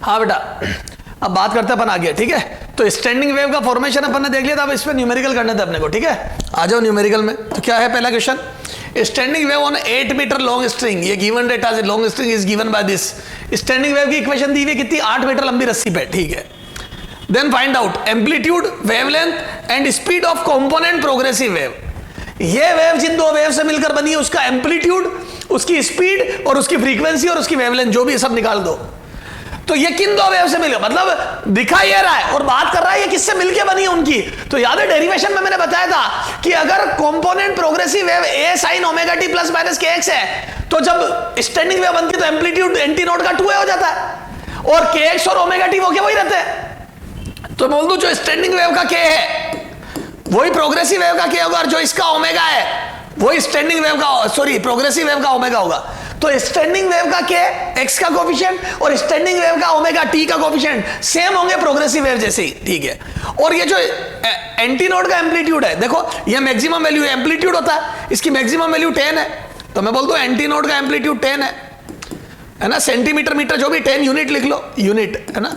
हाँ बेटा, अब बात करते हैं अपन आगे, ठीक है। तो स्टैंडिंग वेव का फॉर्मेशन अपन ने देख लिया था, अब इस पे न्यूमेरिकल करने थे अपने को, ठीक है। आ जाओ न्यूमेरिकल में। तो क्या है पहला question, standing wave on 8 metre long string, ये गिवन डेटा से long string is given by this. Standing wave की इक्वेशन दी हुई कितनी, 8 मीटर लंबी रस्सी पे, ठीक है। Then find out amplitude, wavelength and speed of component progressive wave. ये वेव जिन दो वेव से मिलकर बनी है, उसका एम्पलीट्यूड, उसकी स्पीड और उसकी फ्रीक्वेंसी और उसकी वेवलेंथ जो भी सब निकाल दो। तो ये किन दो वेव से मिले, मतलब दिखा ये रहा है और बात कर रहा है ये किससे मिलके बनी है उनकी। तो याद है डेरिवेशन में मैंने बताया था कि अगर component progressive wave A sine omega T plus minus K X है, तो जब स्टैंडिंग वेव बनती है तो एम्पलीट्यूड एंटी नोड का 2a हो जाता है, और के एक्स और ओमेगा टी वो के वही रहते हैं। तो बोल दूं जो स्टैंडिंग वेव का के है वही प्रोग्रेसिव वेव का के होगा, और जो इसका ओमेगा है वही स्टैंडिंग वेव का, सॉरी प्रोग्रेसिव वेव का ओमेगा होगा। तो स्टैंडिंग वेव का के एक्स का कोफिशिएंट और स्टैंडिंग वेव का ओमेगा टी का कोफिशिएंट सेम होंगे प्रोग्रेसिव वेव जैसे ही, ठीक है। और ये जो एंटी नोड का एम्पलीट्यूड है, देखो ये मैक्सिमम वैल्यू एम्पलीट्यूड होता है, इसकी मैक्सिमम वैल्यू 10 है, तो मैं बोल दूं एंटी नोड का एम्पलीट्यूड 10 है ना, सेंटीमीटर मीटर जो भी 10 यूनिट लिख लो, यूनिट है ना।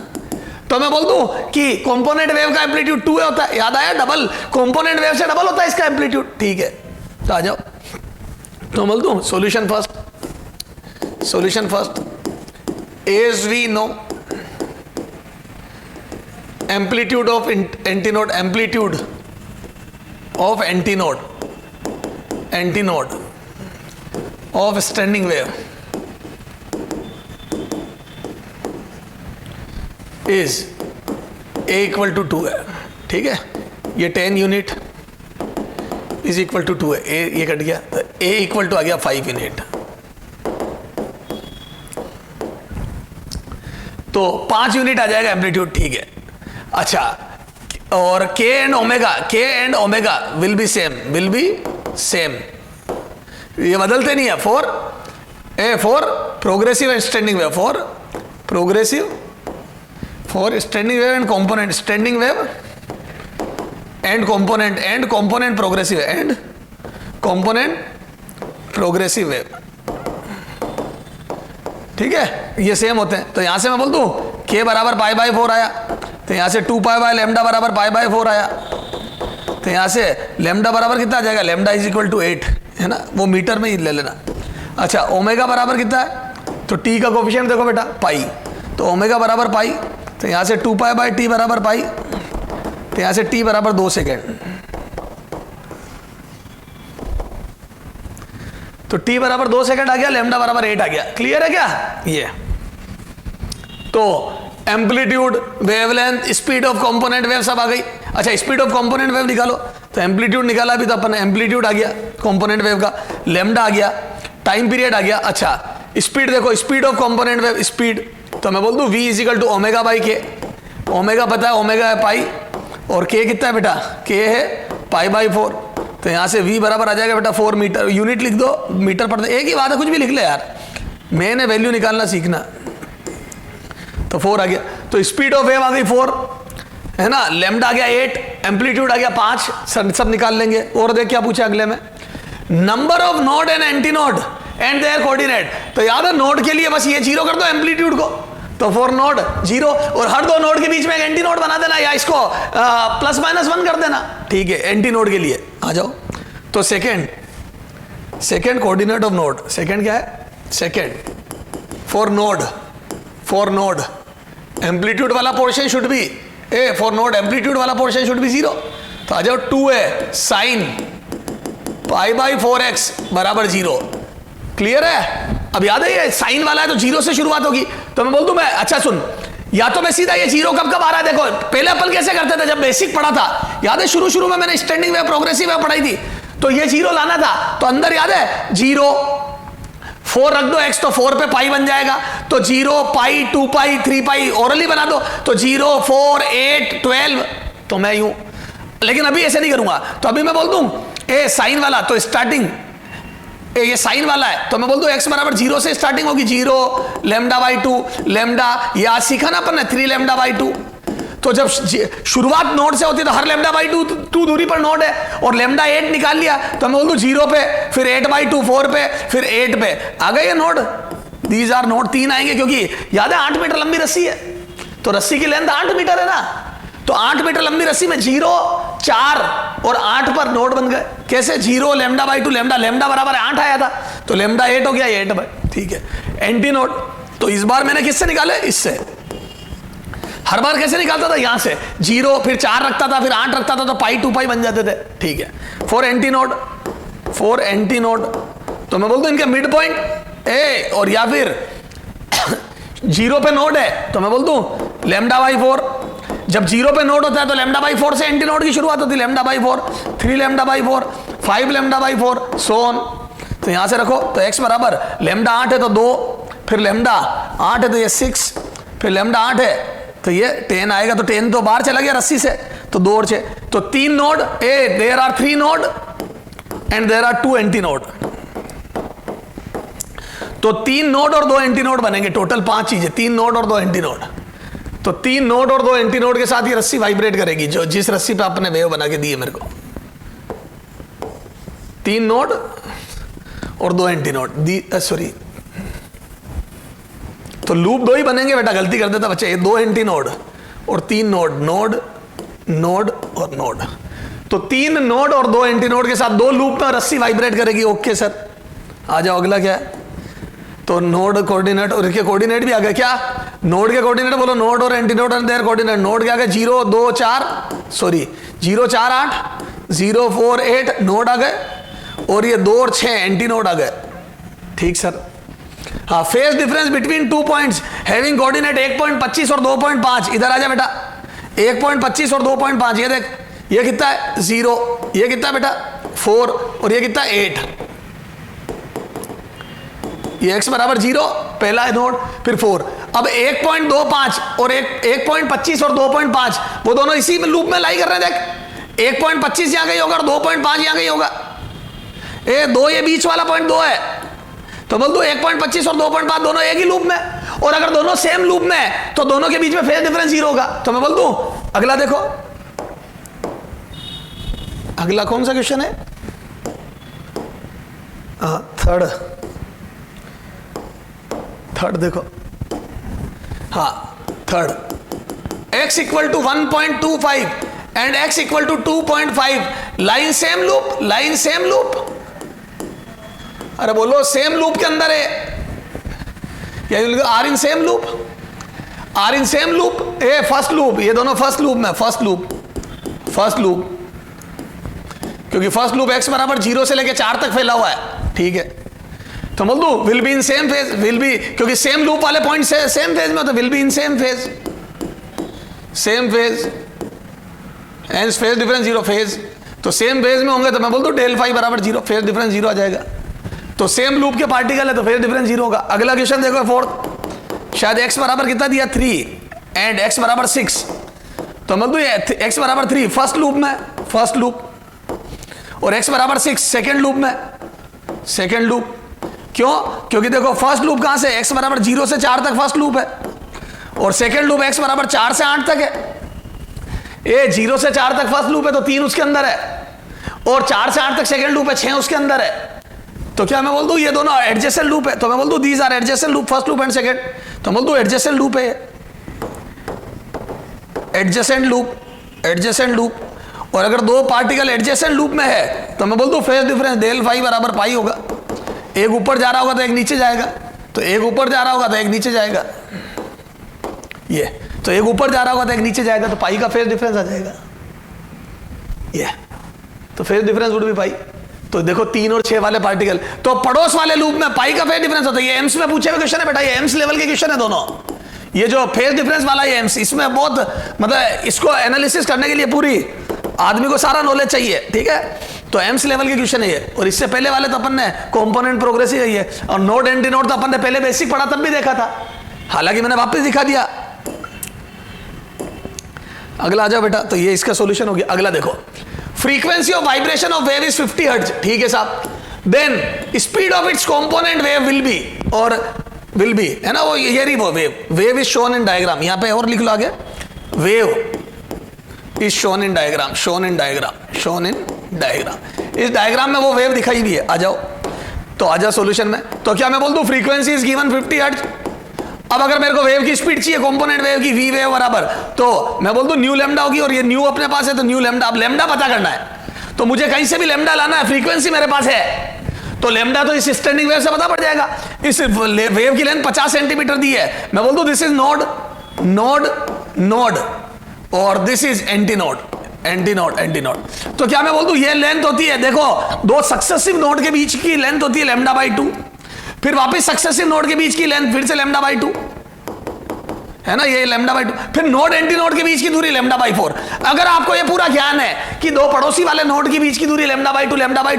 तो मैं बोल दूं कि कंपोनेंट वेव का एम्पलीट्यूड 2a होता है, याद आया, डबल कंपोनेंट वेव से डबल होता है इसका एम्पलीट्यूड, ठीक है। तो आ जाओ, तो बोल दूं solution first, solution first, as we know amplitude of antinode, amplitude of antinode of standing wave is a equal to 2 है, ठीक है। ये 10 यूनिट इज इक्वल टू 2 है, ये कट गया, तो a इक्वल टू आ गया 5 यूनिट, तो 5 यूनिट आ जाएगा एम्पलीट्यूड, ठीक है। अच्छा, और के and omega will be same, ये बदलते नहीं है, for progressive and standing wave, for standing wave and component, standing wave and component progressive wave, ठीक है, ये सेम होते हैं। तो यहां से मैं बोल दूं k बराबर पाई बाई 4 आया, तो यहां से 2 पाई बाई लेमडा बराबर पाई बाई 4 आया, तो यहां से लेमडा बराबर कितना आ जाएगा, लेमडा इज इक्वल टू 8 है ना, वो मीटर में ही ले लेना। अच्छा, ओमेगा बराबर कितना है, तो t का कोफिशिएंट देखो बेटा पाई, तो ओमेगा बराबर पाई, तो यहां से 2 पाई बाई t बराबर पाई, तो यहां से t बराबर 2 सेकेंड, तो t बराबर 2 सेकंड आ गया, लेमडा बराबर 8 आ गया। क्लियर है क्या ये। तो amplitude, wavelength, speed of component wave सब आ गई। अच्छा, स्पीड ऑफ कंपोनेंट वेव निकालो, तो एम्पलीट्यूड निकाला भी तो अपन, एम्पलीट्यूड आ गया कंपोनेंट वेव का, लेमडा आ गया, टाइम पीरियड आ गया। अच्छा, स्पीड देखो, speed of component wave, speed, तो मैं बोल दूं v is equal to omega by k, omega पता है, ओमेगा है पाई, और k कितना है बेटा, k है पाई बाई 4, तो यहां से v बराबर आ जाएगा बेटा 4 मीटर, यूनिट लिख दो, मीटर पढ़ते एक ही बात है, कुछ भी लिख ले यार, मैंने वैल्यू निकालना सीखना। तो 4 आ गया, तो स्पीड ऑफ वेव आ गई 4 है ना, लेमडा आ गया 8, एम्पलीट्यूड आ गया 5, सब निकाल लेंगे। और देख क्या पूछा अगले में, number of node and anti node and their coordinate. तो याद है नोड के लिए बस ये 0 कर दो एम्पलीट्यूड को, तो 4 नोड 0, और हर 2 नोड के बीच में एक एंटी नोड बना देना, या इसको प्लस माइनस 1 कर देना, ठीक है, एंटी नोड के लिए। आ जाओ, तो second coordinate of node, second क्या है, सेकेंड फॉर नोड एम्पलीट्यूड वाला portion should be for node amplitude वाला पोर्शन शुड बी 0। तो आ जाओ 2 है साइन पाई बाई 4x बराबर 0। क्लियर है। अब याद है ये साइन वाला है तो 0 से शुरुआत होगी, तो मैं बोल दूं मैं, अच्छा सुन, या तो मैं सीधा ये 0 कब कब आ रहा है देखो, पहले अपन कैसे करते थे जब बेसिक पढ़ा था, याद है शुरू में मैंने स्टैंडिंग वेव प्रोग्रेसिव वेव पढ़ाई थी, तो ये 0 लाना था, तो अंदर याद है 0 4 रख दो x, तो 4 पे पाई बन जाएगा, तो 0 पाई 2 पाई 3 पाई ओरली बना दो, तो 0 4 8 12, तो मैं यूं, लेकिन अभी ऐसे नहीं करूंगा, तो अभी मैं बोल दूं ए साइन वाला, तो स्टार्टिंग ये साइन वाला है, तो मैं बोल दूं x बराबर 0 से स्टार्टिंग होगी, 0 लेमडा बाई 2 लेमडा, ये आज सीखा ना अपन ने 3 लेमडा बाई 2, तो जब शुरुआत नोड से होती है तो हर लेमडा बाई 2 दूरी पर नोड है, और लेमडा 8 निकाल लिया, तो मैं बोल दूं 0 पे, फिर 8 बाई 2 4 पे, फिर 8 पे आ गए ये नोड, दीज आर नोड 3 आएंगे, क्योंकि याद है 8 मीटर लंबी रस्सी है, तो रस्सी की लेंथ 8 मीटर है ना, तो 8 मीटर लंबी रस्सी में 0, 4 और 8 पर नोड बन गए। कैसे? 0 लैम्डा बाई 2 लैम्डा बराबर 8 आया था, तो लैम्डा 8 हो गया, 8 बाई, ठीक है। एंटी नोड तो इस बार मैंने किससे निकाले? इससे। हर बार कैसे निकालता था? यहां से 0 फिर 4 रखता था फिर 8 रखता था, तो पाई 2 पाई बन जाते थे, ठीक है। 4 एंटी नोड तो मैं बोलता हूं इनके मिड पॉइंट ए, और या फिर 0 पे नोड है तो मैं बोलता हूं लैम्डा बाई 4। जब 0 पे नोड होता है तो लैम्डा बाई 4 से एंटी नोड की शुरुआत होती है, lambda by 4, 3 lambda by 4, 5 lambda by 4, so on. तो यहां से रखो, तो x बराबर लैम्डा 8 है तो 2, फिर लैम्डा 8 है तो ये 6, फिर लैम्डा 8 है तो ये 10 आएगा, तो 10 तो बाहर चला गया रस्सी से, तो 2 और 6, तो 3 node a, there are 3 node and there are 2 anti node. तो 3 नोड और 2 एंटी नोड बनेंगे, टोटल 5 चीजें, 3 नोड और 2 एंटी नोड। तो 3 नोड और 2 एंटी नोड के साथ ये रस्सी वाइब्रेट करेगी, जो जिस रस्सी पे आपने वेव बना के दी है मेरे को। 3 नोड और 2 एंटी नोड दी, सॉरी, तो लूप 2 ही बनेंगे बेटा, गलती कर देता बच्चे। ये 2 एंटी नोड और 3 नोड, नोड नोड और नोड, तो 3 नोड और 2 एंटी नोड के साथ 2 लूप में रस्सी वाइब्रेट करेगी। ओके सर, आ जाओ, अगला क्या है? तो नोड कोऑर्डिनेट, और इसके कोऑर्डिनेट भी आ गए। क्या? नोड के कोऑर्डिनेट बोलो, नोड और anti node and their coordinate. Node क्या आ गए? 0 2 4, सॉरी 0 4 8, 0 4 8 नोड आ गए, और ये 2 और 6 एंटी नोड आ गए, ठीक सर। हाँ, phase difference between 2 points having coordinate 1.25 और 2.5। इधर आ जा बेटा, 1.25 और 2.5, ये देख, ये कितना है? 0, ये कितना है बेटा? 4, और ये कितना है? 8। ये x बराबर 0 पहला है नोड, फिर 4। अब 1.25 और 1.25 और 2.5 वो दोनों इसी में लूप में लाई कर रहे हैं। देख, 1.25 यहां कहीं होगा और 2.5 यहां कहीं होगा। 2 ये बीच वाला पॉइंट 2 है, तो बोल दो 1.25 और 2.5 दोनों एक ही लूप में, और अगर दोनों सेम लूप में है तो दोनों के बीच में फेज डिफरेंस 0 होगा। तो मैं बोल दूं अगला देखो, अगला कौन सा क्वेश्चन है? थर्ड देखो, हाँ third, x equal to 1.25 and x equal to 2.5, lie in same loop, lie in same loop. अरे बोलो सेम लूप के अंदर है, are in same loop, are in same loop, a first loop, ये दोनों फर्स्ट लूप में, फर्स्ट लूप, क्योंकि first loop x बराबर 0 से लेके 4 तक फैला हुआ है, ठीक है। तो बोल दो will be in same phase, will be, क्योंकि सेम लूप वाले पॉइंट से सेम फेज में, तो will be in same phase, and phase difference 0 phase, तो सेम फेज में होंगे तो मैं बोल दूं डेल फाई बराबर 0, फेज डिफरेंस 0 आ जाएगा। तो सेम लूप के पार्टिकल है तो फेज डिफरेंस 0 होगा। अगला क्वेश्चन देखो फोर्थ, शायद x बराबर कितना दिया 3 एंड x बराबर 6, तो मैं बोल दूं x बराबर 3 फर्स्ट लूप में, फर्स्ट लूप, और x बराबर 6 सेकेंड लूप में, सेकेंड लूप। क्यों? क्योंकि देखो फर्स्ट लूप कहां से, x बराबर 0 से 4 तक फर्स्ट लूप है, और सेकेंड लूप x बराबर 4 से 8 तक है। ये 0 से 4 तक फर्स्ट लूप है तो 3 उसके अंदर है, और 4 से 8 तक सेकेंड लूप है, 6 उसके अंदर है। तो क्या मैं बोल दूं ये दोनों एडजेसेंट लूप है, तो मैं बोल दूं these are adjacent loop, first loop and second, तो बोल दूं एडजेसेंट लूप है, एडजेसेंट लूप, एडजेसेंट लूप। और अगर दो पार्टिकल एडजेसेंट लूप में है तो मैं बोल दूं फेज डिफरेंस डेल फाई बराबर पाई होगा। एक ऊपर जा रहा होगा तो एक नीचे जाएगा, तो एक ऊपर जा रहा होगा तो एक नीचे जाएगा, ये तो एक ऊपर जा रहा होगा तो एक नीचे जाएगा, तो पाई का फेज डिफरेंस आ जाएगा, ये तो फेज डिफरेंस वुड बी पाई। तो देखो 3 और 6 वाले पार्टिकल, तो पड़ोस वाले लूप में पाई का फेज डिफरेंस होता है। ये एम्स में पूछे हुए क्वेश्चन है बेटा, ये एम्स लेवल के क्वेश्चन है दोनों। ये जो फेज डिफरेंस वाला ये एम्स, इसमें बहुत मतलब इसको एनालिसिस करने के लिए पूरी आदमी को सारा नॉलेज चाहिए, ठीक है। तो एम्स लेवल के क्वेश्चन है ये। और इससे पहले वाले तो अपन ने कंपोनेंट प्रोग्रेसिव है ये, और नोड एंटी नोड तो अपन ने पहले बेसिक पढ़ा तब भी देखा था, हालांकि मैंने वापस दिखा दिया। अगला आ जाओ बेटा, तो ये इसका सॉल्यूशन हो गया। अगला देखो, frequency of vibration of wave is 50 hertz, ठीक है साहब। Then speed of its component wave will be, और विल बी है ना, वो ये रही वो wave is shown in diagram, यहां पे और लिख लो आगे, wave is shown in diagram, shown in diagram, shown in diagram. इस डायग्राम में वो वेव दिखाई भी है। आ जाओ, तो आ जाओ सॉल्यूशन में। तो क्या मैं बोल दूं फ्रीक्वेंसी इज गिवन 50 हर्ट्ज, अब अगर मेरे को वेव की स्पीड चाहिए कंपोनेंट वेव की, वी वेव बराबर, तो मैं बोल दूं न्यू लैम्डा होगी, और ये न्यू अपने पास है तो न्यू लैम्डा। अब लैम्डा पता करना है तो मुझे कहीं से भी लैम्डा लाना है, फ्रीक्वेंसी मेरे पास है तो लैम्डा तो इस स्टैंडिंग वेव से पता पड़ जाएगा। इस वेव की लेंथ 50 सेंटीमीटर दी है, मैं बोल दूं this is node node node और this is antinode anti node anti node. तो क्या मैं बोल दूं ये लेंथ होती है, देखो दो सक्सेसिव नोड के बीच की लेंथ होती है लैम्डा बाई 2, फिर वापस सक्सेसिव नोड के बीच की लेंथ फिर से लैम्डा बाई 2 है ना, ये लैम्डा बाई 2, फिर नोड एंटी नोड के बीच की दूरी लैम्डा बाई 4। अगर आपको ये पूरा ज्ञान है कि दो पड़ोसी वाले नोड के बीच की दूरी लैम्डा बाई 2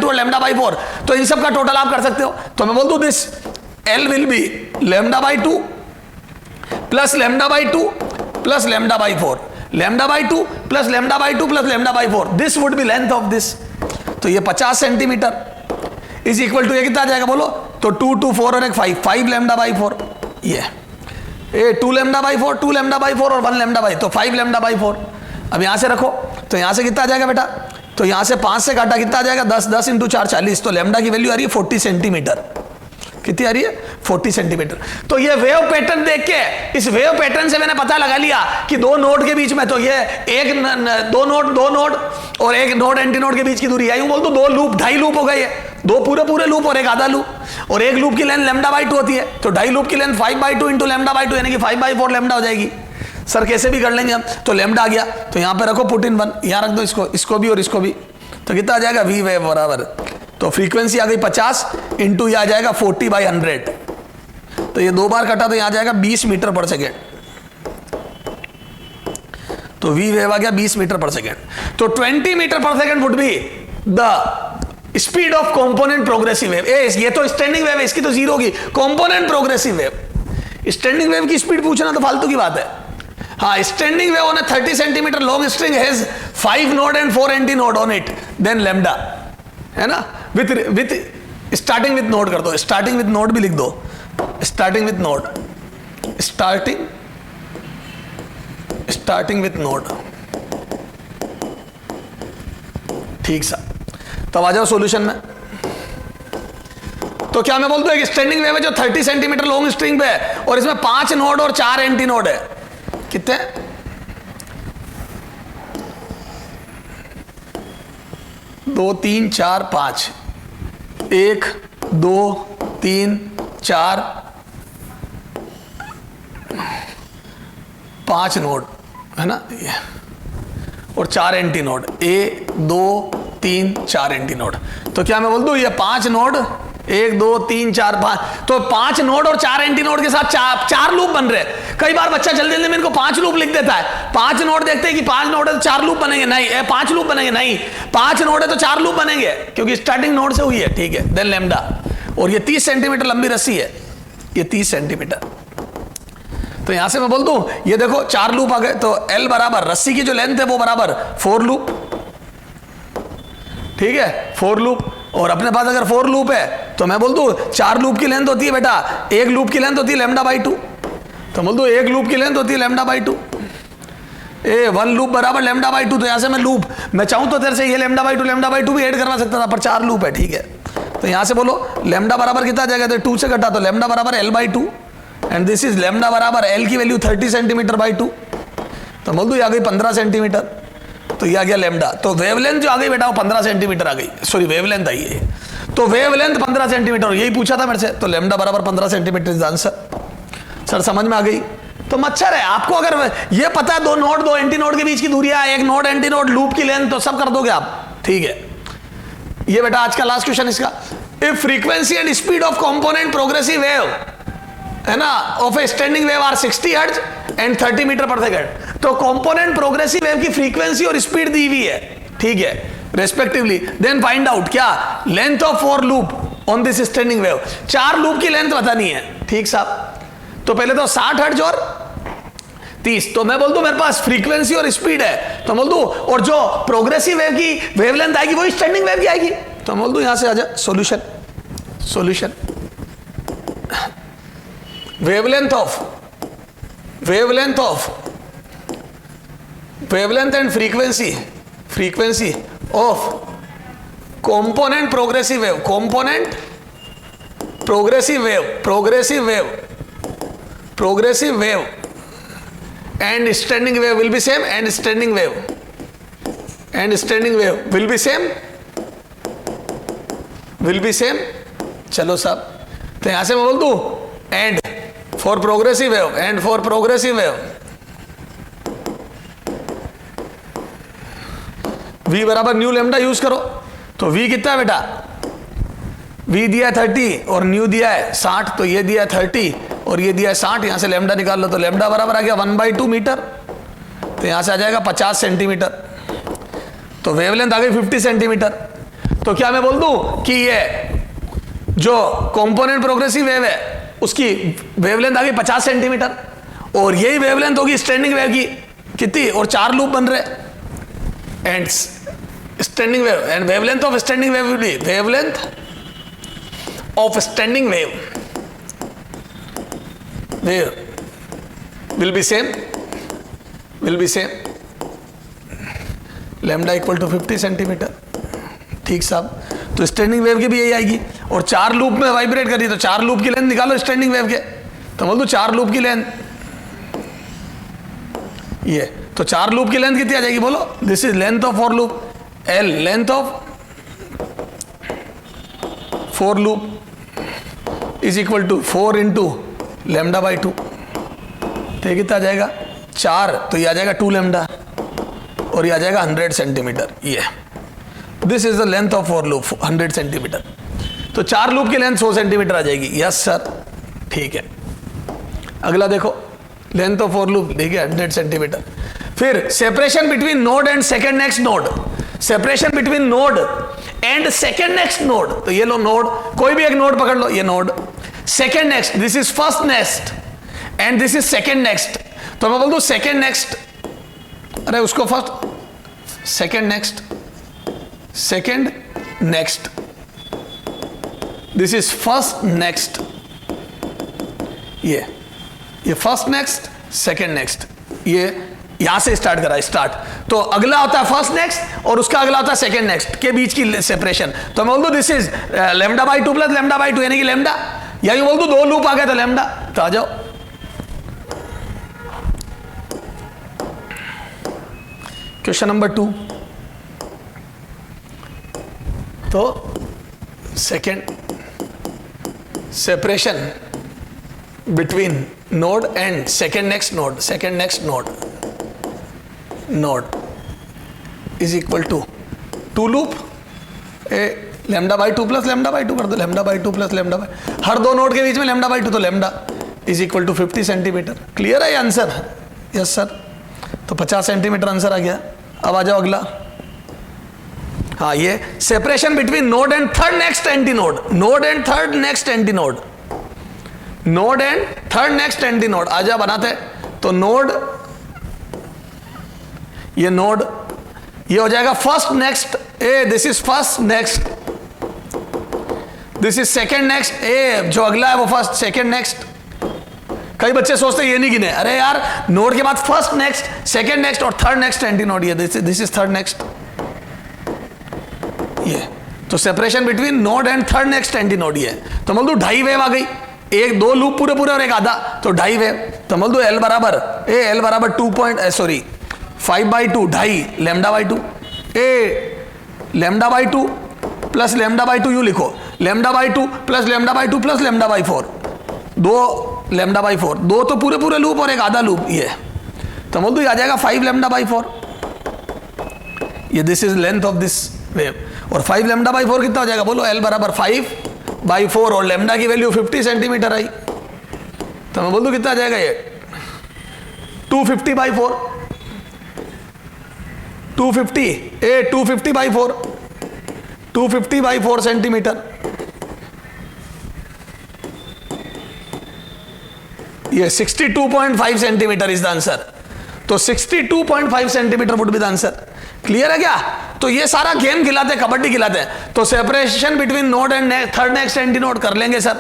और लैम्डा बाई 4, तो इन सब का टोटल आप कर सकते हो। तो मैं बोल दूं this L will be lambda by 2 plus lambda by 2 plus lambda by 4, lambda by 2 plus lambda by 2 plus lambda by 4, this would be length of this. तो ये 50 सेंटीमीटर इज इक्वल टू ये कितना आ जाएगा बोलो, तो 2 2 4 और एक 5 लैम्डा बाई 4, ये 2 लैम्डा बाई 4 2 लैम्डा बाई 4 और 1 लैम्डा बाई, तो 5 लैम्डा बाई 4। अब यहां से रखो तो यहां से कितना आ जाएगा बेटा, तो यहां से 5 से काटा कितना आ जाएगा 10 10 इंटू 4 40, तो लैम्डा की वैल्यू आ रही है 40 सेंटीमीटर। कितनी आ रही है 40 सेंटीमीटर। तो ये वेव पैटर्न देख के, इस वेव पैटर्न से मैंने पता लगा लिया कि दो नोड के बीच में, तो ये एक दो नोड और एक नोड एंटी नोड के बीच की दूरी, यूं बोल तो दो लूप, 2.5 लूप हो गए, दो पूरे लूप और एक आधा लूप, और एक लूप की लेंथ लैम्डा बाई 2 होती है, तो 2.5 लूप की लेंथ 5/2 इंटू लैम्डा बाई 2 यानी कि 5/4 लैम्डा हो जाएगी। सर कैसे भी कर लेंगे हम, तो लैम्डा आ गया, तो यहां पे रखो पुट इन 1, यहां रख दो इसको भी और इसको भी, तो कितना आ जाएगा वी वेव बराबर, तो फ्रीक्वेंसी आ गई 50 इंटू यह आ जाएगा 40/100, तो ये दो बार कटा तो यहां आ जाएगा 20 मीटर पर सेकेंड, तो वी वेव आ गया 20 मीटर पर सेकेंड। तो 20 metre per second would be the speed of component progressive wave. ये तो स्टैंडिंग वेव है, इसकी तो जीरो होगी, component progressive wave. Standing wave की स्पीड पूछना तो फालतू की बात है। हाँ, standing wave on A 30 centimetre long string has 5 node and 4 anti node on it, then lambda, है ना, विथ स्टार्टिंग विथ नोड कर दो, स्टार्टिंग विथ नोड भी लिख दो, starting with node, starting with node, ठीक सा। तो आ जाओ सॉल्यूशन में। तो क्या मैं बोल दूं एक स्टैंडिंग वेव है जो 30 सेंटीमीटर लॉन्ग स्ट्रिंग पे है और इसमें 5 नोड और 4 एंटी नोड है, कितने 2 3 4 5, 1 2 3 4 5 नोड है ना, ये और 4 एंटी नोड, 1 2 3 4 एंटी नोड। तो क्या मैं बोल दूं ये 5 नोड 1 2 3 4 5, तो 5 नोड और 4 एंटी नोड के साथ चार लूप बन रहे। कई बार बच्चा जल्दी जल्दी में इनको 5 लूप लिख देता है, 5 नोड देखते हैं कि 5 नोड है तो 4 लूप बनेंगे, नहीं 5 लूप बनेंगे, नहीं 5 नोड है तो 4 लूप बनेंगे क्योंकि स्टार्टिंग नोड से हुई है, ठीक है, देन लैम्डा। और ये 30 सेंटीमीटर लंबी रस्सी है, ये 30 सेंटीमीटर। तो यहां से मैं बोल दूं ये देखो 4 लूप आ गए, तो L बराबर रस्सी की जो लेंथ है वो बराबर 4 लूप, ठीक है, 4 लूप। और अपने पास अगर 4 लूप है तो मैं बोल दूं 4 लूप की लेंथ होती है बेटा, एक लूप की लेंथ होती है लैम्डा बाई 2, तो बोल दूं एक लूप की लेंथ होती है लैम्डा बाई 2, 1 लूप बराबर लैम्डा बाई 2। तो यहां से मैं लूप, मैं चाहूं तो तेरे से ये लैम्डा बाई 2 भी ऐड करवा सकता था, पर 4 लूप है, ठीक है। तो यहां से बोलो लैम्डा बराबर कितना जाएगा, तो 2 से घटा तो लैम्डा बराबर L by 2 and this is lambda बराबर L की वैल्यू 30 सेंटीमीटर बाई 2, तो बोल दो ये आ गई 15 सेंटीमीटर, तो ये आ गया लैम्डा। तो वेवलेंथ जो आ गई बेटा वो 15 सेंटीमीटर आ गई, सॉरी वेवलेंथ आई है, तो वेवलेंथ 15 सेंटीमीटर, यही पूछा था मेरे से, तो लैम्डा बराबर 15 सेंटीमीटर इज आंसर। सर समझ में आ गई। तो मच्छर है, आपको अगर ये पता है 2 नोड 2 एंटी नोड के बीच की दूरियां, एक नोड एंटी नोड लूप की लेंथ, तो सब कर दोगे आप, ठीक है। ये बेटा आज का लास्ट क्वेश्चन इसका, if frequency and speed of component progressive wave है ना of a standing wave are 60 hertz and 30 metre पर सेकंड, तो कंपोनेंट प्रोग्रेसिव वेव की फ्रीक्वेंसी और स्पीड दी हुई है, ठीक है, रेस्पेक्टिवली। देन फाइंड आउट क्या length of 4 loop on this standing wave, 4 loop की लेंथ बतानी है, ठीक साहब। तो पहले तो 60 हर्ट्ज और 30, तो मैं बोल दूं मेरे पास फ्रीक्वेंसी और स्पीड है, तो बोल दूं और जो प्रोग्रेसिव वेव की वेवलेंथ आएगी वही स्टैंडिंग वेव की आएगी, तो बोल दूं यहां से आ जा solution wavelength and frequency of component progressive wave progressive wave and standing wave will be same, and standing wave will be same, चलो साहब, तो यहां से मैं बोल दूं and for progressive wave, v बराबर न्यू लेमडा यूज करो, तो v कितना है बेटा, v दिया है 30 और न्यू दिया है 60, तो ये दिया है 30 और ये दिया है 60, यहां से लेमडा निकाल लो, तो लेमडा बराबर आ गया 1/2 मीटर, तो यहां से आ जाएगा 50 सेंटीमीटर, तो वेवलेंथ आ गई 50 सेंटीमीटर। तो क्या मैं बोल दूं कि ये जो कंपोनेंट प्रोग्रेसिव वेव है उसकी वेवलेंथ आ गई 50 सेंटीमीटर, और यही वेवलेंथ होगी स्टैंडिंग वेव की कितनी, और 4 लूप बन रहे, and standing wave and wavelength of standing wave will be wavelength of standing wave will be same lambda equal to 50 centimetre. ठीक साहब, तो स्टैंडिंग वेव की भी यही आएगी, और 4 लूप में वाइब्रेट कर रही, तो 4 लूप की लेंथ निकालो स्टैंडिंग वेव के, तो बोल दो 4 लूप की लेंथ, ये तो 4 लूप की लेंथ कितनी आ जाएगी बोलो, this is length of 4 loop, L length of 4 loop is equal to 4 into lambda by 2, तो ये कितना आ जाएगा 4, तो ये आ जाएगा 2 लेमडा, और ये आ जाएगा 100 सेंटीमीटर, ये this is the length of 4 loop 100 centimetre, तो 4 लूप की लेंथ 100 सेंटीमीटर आ जाएगी। यस सर, ठीक है। अगला देखो, लेंथ ऑफ 4 लूप देखिए 100 सेंटीमीटर। फिर separation between node and second next node, separation between node and second next node, तो ये लो नोड, कोई भी एक नोड पकड़ लो, ये node, second next, this is first next and this is second next, तो मैं बोल दूं सेकेंड नेक्स्ट, अरे उसको first, second next, this is first next, ये फर्स्ट नेक्स्ट, सेकेंड नेक्स्ट, ये यहां से स्टार्ट करा, स्टार्ट, तो अगला होता है फर्स्ट नेक्स्ट और उसका अगला होता है सेकेंड नेक्स्ट के बीच की सेपरेशन, तो मैं बोल दूं this is lambda by 2 plus lambda by 2, यानी कि लेमडा, या यूं बोल दूं 2 लूप आ गए तो लेमडा, तो आ जाओ। क्वेश्चन नंबर 2, तो second separation between node and second next node is equal to 2 loop, lambda by 2 plus lambda by 2 कर दो, lambda by 2 plus lambda by, हर 2 नोड के बीच में लेमडा बाई 2, तो lambda is equal to 50 centimetre. Clear है ये answer? Yes sir, तो 50 सेंटीमीटर आंसर आ गया। अब आ जाओ अगला, हाँ, ये separation between node and third next antinode, node and third next antinode, आजा बनाते हैं। तो नोड, ये नोड, ये हो जाएगा first next, uh this is first next, this is second next, ए जो अगला है वो फर्स्ट सेकेंड नेक्स्ट। कई बच्चे सोचते हैं ये नहीं गिने, अरे यार नोड के बाद फर्स्ट नेक्स्ट, सेकेंड नेक्स्ट और थर्ड नेक्स्ट एंटीनोड, ये दिस इज थर्ड नेक्स्ट, ये तो separation between node and third next antinode ये। तो बोल दो 2.5 वेव आ गई, 1-2 लूप पूरे और एक आधा, तो 2.5 वेव। तो बोल दो L बराबर 5/2, 2.5 lambda by 2, lambda by 2 plus lambda by 2, यूं लिखो lambda by 2 plus lambda by 2 plus lambda by 4, 2 lambda by 4, 2 तो पूरे लूप और एक आधा लूप ये। तो बोल दो आ जाएगा 5 लेमडा बाई 4, ये this is length of this wave, और 5 लेमडा बाई 4 कितना हो जाएगा बोलो, L बराबर 5/4, और लेमडा की वैल्यू 50 सेंटीमीटर आई, तो मैं बोल दूं कितना आ जाएगा ये 250/4, 250/4 सेंटीमीटर, ये 62.5 सेंटीमीटर इज द आंसर। तो 62.5 centimetre would be the answer. Clear है क्या? तो ये सारा गेम खिलाते, कबड्डी खिलाते हैं। तो separation between node and third next antinode कर लेंगे सर।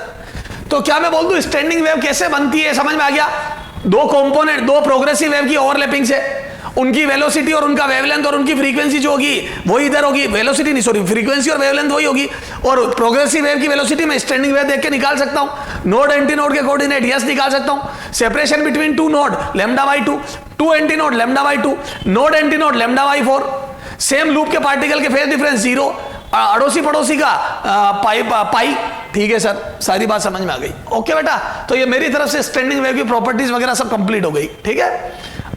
तो क्या मैं बोल दूं स्टैंडिंग वेव कैसे बनती है, समझ में आ गया? 2 कंपोनेंट, 2 प्रोग्रेसिव वेव की ओवरलैपिंग से, उनकी वेलोसिटी और उनका वेवलेंथ और उनकी फ्रीक्वेंसी जो होगी वही इधर होगी, वेलोसिटी नहीं सॉरी फ्रीक्वेंसी और वेवलेंथ वही होगी, और प्रोग्रेसिव वेव की वेलोसिटी मैं स्टैंडिंग वेव देख के निकाल सकता हूं, नोड एंटी नोड के कोऑर्डिनेट यस निकाल सकता हूं, separation between two node lambda by 2, two anti node lambda by 2, node anti node lambda by 4, same loop के पार्टिकल के फेज डिफरेंस 0, अड़ोसी पड़ोसी का पाई। ठीक है सर, सारी बात समझ में आ गई। ओके बेटा, तो ये मेरी तरफ से स्टैंडिंग वेव की प्रॉपर्टीज वगैरह सब कंप्लीट हो गई। ठीक है,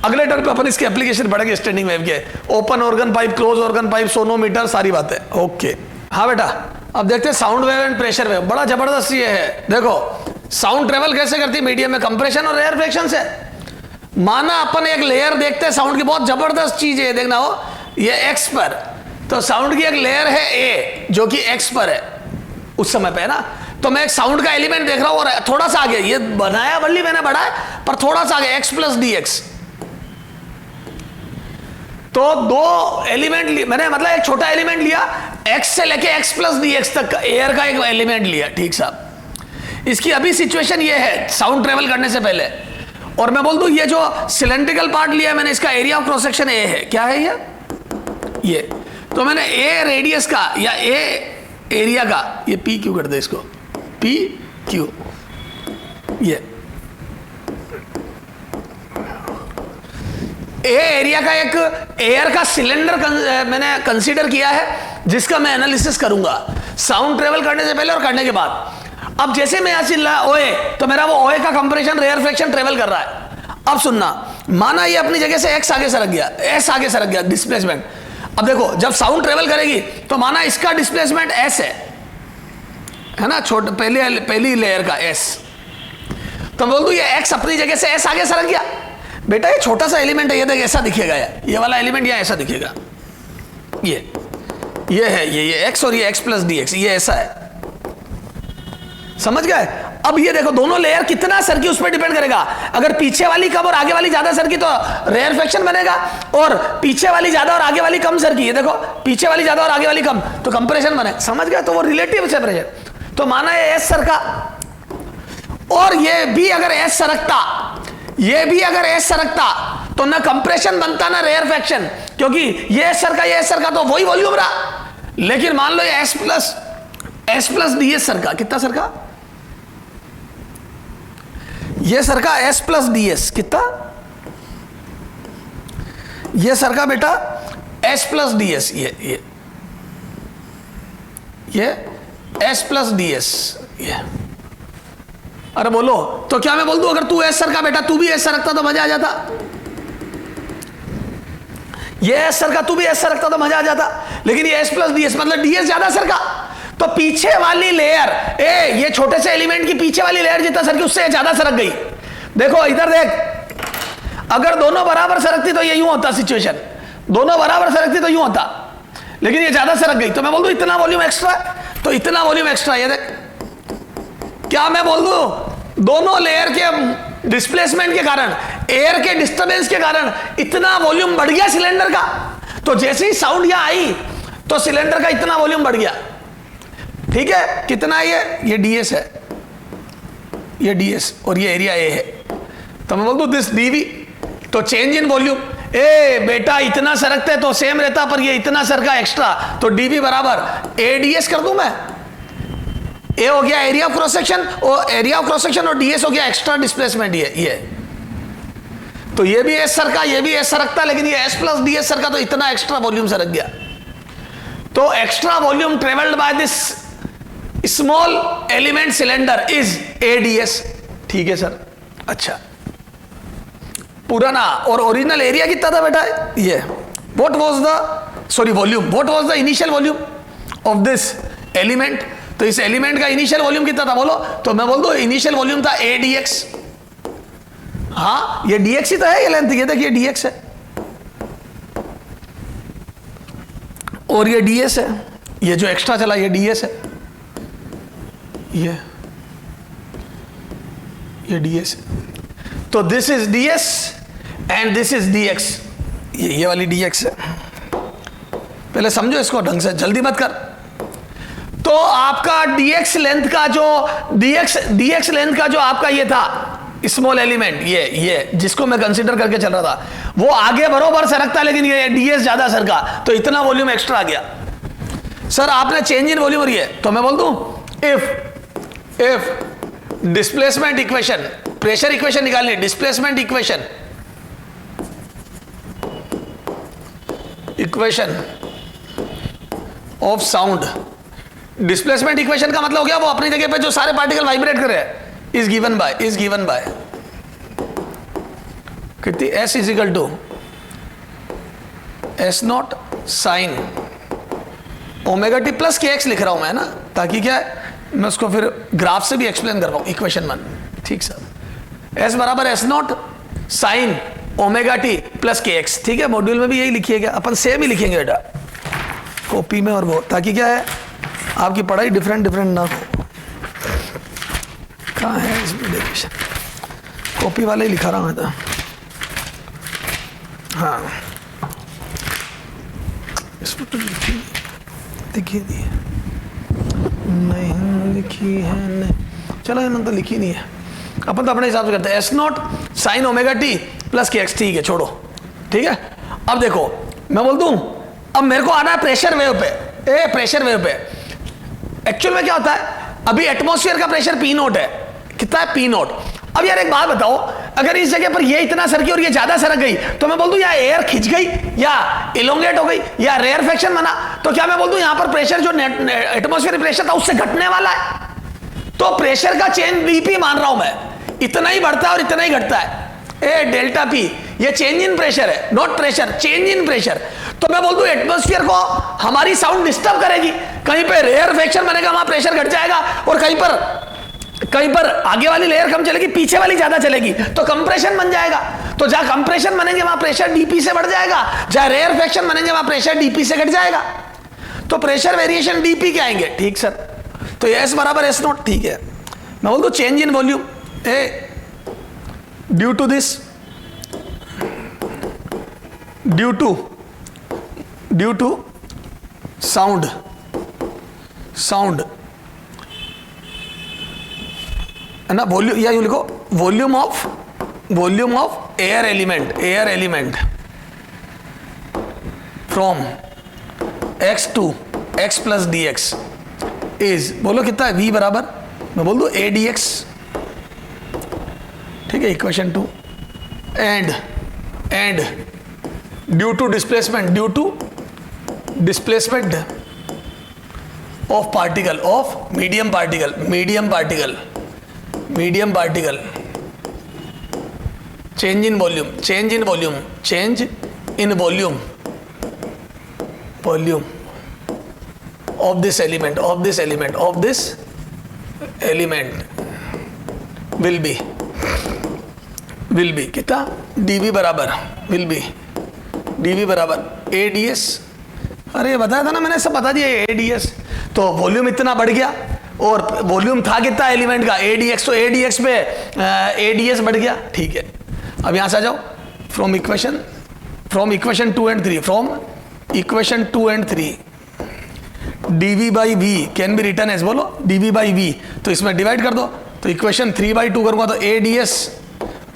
अगले टर्म पे अपन इसके एप्लीकेशन पढ़ेंगे स्टैंडिंग वेव के, open organ pipe, close organ pipe, sonometer, सारी बातें। ओके हाँ बेटा, अब देखते हैं sound wave and pressure wave. बड़ा जबरदस्त ये है, देखो साउंड ट्रेवल कैसे करती है मीडियम में, कंप्रेशन और रेयरफेक्शन से। माना अपन एक लेयर देखते हैं साउंड की, बहुत जबरदस्त चीज है, देखना हो ये एक्स पर, तो साउंड की एक लेयर है ए जो कि एक्स पर है उस समय पे, है ना। तो मैं एक साउंड का एलिमेंट देख रहा हूं और थोड़ा सा आगे, ये बनाया बल्ली मैंने बढ़ाया, पर थोड़ा सा आगे एक्स प्लस डी एक्स, तो दो एलिमेंट मैंने, मतलब एक छोटा एलिमेंट लिया एक्स से लेके एक्स प्लस डी एक्स तक एयर का एक एलिमेंट लिया। ठीक साहब, इसकी अभी सिचुएशन ये है साउंड ट्रेवल करने से पहले, और मैं बोल दूं ये जो सिलेंड्रिकल पार्ट लिया है मैंने, इसका area of cross section A है। क्या है ये, तो मैंने ए रेडियस का या ए एरिया का, ये पी क्यू कर दे इसको, पी क्यू, ये ए एरिया का एक एयर का सिलेंडर मैंने कंसीडर किया है, जिसका मैं एनालिसिस करूंगा साउंड ट्रेवल करने से पहले और करने के बाद। अब जैसे मैं यहां से ला ओए, तो मेरा वो ओए का कंप्रेशन रेयरफेक्शन ट्रेवल कर रहा है। अब सुनना, माना ये अपनी जगह से एक्स आगे सरक गया, एस आगे सरक गया, डिस्प्लेसमेंट। अब देखो जब साउंड ट्रेवल करेगी तो माना इसका डिस्प्लेसमेंट एस है ना, छोटे पहली लेयर का एस, तो बोल दूं ये एक्स अपनी जगह से एस आगे सरक गया। बेटा ये छोटा सा एलिमेंट है, ये देख ऐसा दिखेगा, ये वाला एलिमेंट यहाँ ऐसा दिखेगा, ये है ये एक्स और ये एक्स प्लस डी एक्स, ये ऐसा है, समझ गए। अब ये देखो दोनों लेयर कितना सरकी उस पर डिपेंड करेगा। अगर पीछे वाली कम और आगे वाली ज्यादा सरकी तो रेयरफेक्शन बनेगा, और पीछे वाली ज्यादा और आगे वाली कम सरकी, ये देखो पीछे वाली ज्यादा और आगे वाली कम, तो कंप्रेशन बने, समझ गए। तो वो रिलेटिव सेपरेशन। तो माना ये एस सरका और ये भी अगर एस सरकता, ये भी अगर एस सरकता, तो ना कंप्रेशन बनता ना रेयरफेक्शन, क्योंकि ये एस सरका तो वही वॉल्यूम रहा। लेकिन मान लो ये एस प्लस डी एस सरका, कितना सरका, ये सरका एस प्लस डी एस, कितना, ये सरका बेटा एस प्लस डी एस, ये एस प्लस डी एस, ये। अरे बोलो, तो क्या मैं बोल दूं अगर तू एस सरका बेटा, तू भी एस सरकता तो मजा आ जाता, ये एस सरका तू भी एस सरकता तो मजा आ जाता। लेकिन ये एस प्लस डी एस मतलब डी एस ज्यादा सरका, तो पीछे वाली लेयर ये छोटे से एलिमेंट की पीछे वाली लेयर जितना सरकी उससे ज्यादा सरक गई। देखो इधर देख, अगर दोनों बराबर सरकती तो ये यूं होता सिचुएशन, दोनों बराबर सरकती तो यूं होता, लेकिन ये ज्यादा सरक गई, तो मैं बोल दूं इतना वॉल्यूम एक्स्ट्रा, तो इतना वॉल्यूम एक्स्ट्रा। ये देख, क्या मैं बोल दूं दोनों लेयर के डिस्प्लेसमेंट के कारण, एयर के डिस्टर्बेंस के कारण इतना वॉल्यूम बढ़ गया सिलेंडर का। तो जैसे ही साउंड यहां आई तो सिलेंडर का इतना वॉल्यूम बढ़ गया। ठीक है, कितना ये डीएस है, ये डीएस और ये एरिया ए है, तो मैं बोल दूं दिस डीवी, तो चेंज इन वॉल्यूम, ए बेटा इतना सरकते तो सेम रहता, पर ये इतना सरका एक्स्ट्रा, तो डीवी बराबर ए डीएस कर दूं मैं। ए हो गया एरिया ऑफ क्रॉस सेक्शन, और एरिया ऑफ क्रॉस सेक्शन, और डीएस हो गया एक्स्ट्रा डिस्प्लेसमेंट, ये तो ये भी एस सरका, ये भी एस सरकता, लेकिन ये एस प्लस डीएस सरका, तो इतना एक्स्ट्रा वॉल्यूम सरक गया। तो extra volume travelled by this small element cylinder is ADS. ठीक है सर, अच्छा पुराना और ओरिजिनल एरिया कितना था बेटा, ये what was the sorry volume, what was the initial volume of this element. तो इस एलिमेंट का इनिशियल वॉल्यूम कितना था बोलो, तो मैं बोल दूं इनिशियल वॉल्यूम था ए डीएक्स। हाँ ये डीएक्स ही तो है, ये लेंथ, ये देखिए डीएक्स है और ये डीएस है, ये जो एक्स्ट्रा चला ये डीएस है, ये डीएस है। तो this is ds and this is dx, ये वाली डीएक्स है। पहले समझो इसको ढंग से, जल्दी मत कर। तो आपका डीएक्स लेंथ का जो डीएक्स लेंथ का जो आपका ये था, स्मॉल एलिमेंट, ये जिसको मैं कंसीडर करके चल रहा था, वो आगे बरोबर सरकता, लेकिन ये ds ज्यादा सरका, तो इतना वॉल्यूम एक्स्ट्रा आ गया। सर आपने चेंज इन वॉल्यूम है, तो मैं बोल दूं if displacement equation, pressure equation निकालनी, displacement equation of sound, displacement equation का मतलब हो गया वो अपनी जगह पे जो सारे पार्टिकल वाइब्रेट कर रहे हैं, इज गिवन बाय कितनी, s is equal to s naught sine omega T plus k x लिख रहा हूं मैं ना, ताकि क्या है मैं उसको फिर ग्राफ से भी एक्सप्लेन कर पाऊं, इक्वेशन 1। ठीक सर, s बराबर s naught sine omega T plus k x. ठीक है, मॉड्यूल में भी यही लिखिएगा, अपन सेम ही लिखेंगे बेटा कॉपी में, और वो ताकि क्या है आपकी पढ़ाई डिफरेंट ना हो। कहाँ है इसमें डेरिवेशन, कॉपी वाले ही लिखा रहा मैं तो। हाँ इसमें तो लिखी नहीं लिखी है, नहीं चलो इन्होंने तो लिखी नहीं है, अपन तो अपने हिसाब से करते हैं। S not sine omega T plus k x, ठीक है छोड़ो। ठीक है, अब देखो मैं बोल दूं, अब मेरे को आना है प्रेशर वेव पे, प्रेशर वेव पे एक्चुअल में क्या होता है, अभी एटमॉस्फेयर का प्रेशर पी नोट है, कितना है पी नोट। अब यार एक बात बताओ, अगर इस जगह पर ये इतना सरकी और ये ज्यादा सरक गई, तो मैं बोल दूं या एयर खिंच गई या इलोंगेट हो गई या रेयरफेक्शन बना, तो क्या मैं बोल दूं यहां पर प्रेशर जो एटमॉस्फेरिक प्रेशर था उससे घटने वाला है। तो प्रेशर का चेंज डीपी मान रहा हूं मैं, इतना ही बढ़ता है और इतना ही घटता है, डेल्टा पी, ये चेंज इन प्रेशर है, not pressure, change in pressure. तो मैं बोल दूं एटमॉस्फेयर को हमारी साउंड डिस्टर्ब करेगी, कहीं पे रेयरफेक्शन बनेगा वहां प्रेशर घट जाएगा, और कहीं पर आगे वाली लेयर कम चलेगी, पीछे वाली ज्यादा चलेगी, तो कंप्रेशन बन जाएगा। तो जहां कंप्रेशन बनेंगे वहां प्रेशर डीपी से बढ़ जाएगा, जहां रेयरफेक्शन बनेंगे वहां प्रेशर डीपी से घट जाएगा, तो प्रेशर वेरिएशन डीपी के आएंगे। ठीक सर, तो एस बराबर एस नॉट। ठीक है, मैं बोल दूं change in volume due to sound है ना, वॉल्यूम, या यूं लिखो volume of air element from x to x plus d x is, बोलो कितना है, v बराबर, मैं बोल दूं a dx। ठीक है, equation 2 and due to displacement of particle, of medium particle change in volume of this element will be कितना, dv बराबर ADS। अरे बताया था ना मैंने, सब बता दिया ADS। तो वॉल्यूम इतना बढ़ गया, और वॉल्यूम था कितना एलिमेंट का ADX, तो ADX पे ADS बढ़ गया। ठीक है, अब यहां से आ जाओ, from equation 2 and 3 dv by v can be written as, बोलो dv by v, तो इसमें डिवाइड कर दो, तो इक्वेशन 3/2 करूंगा तो ADS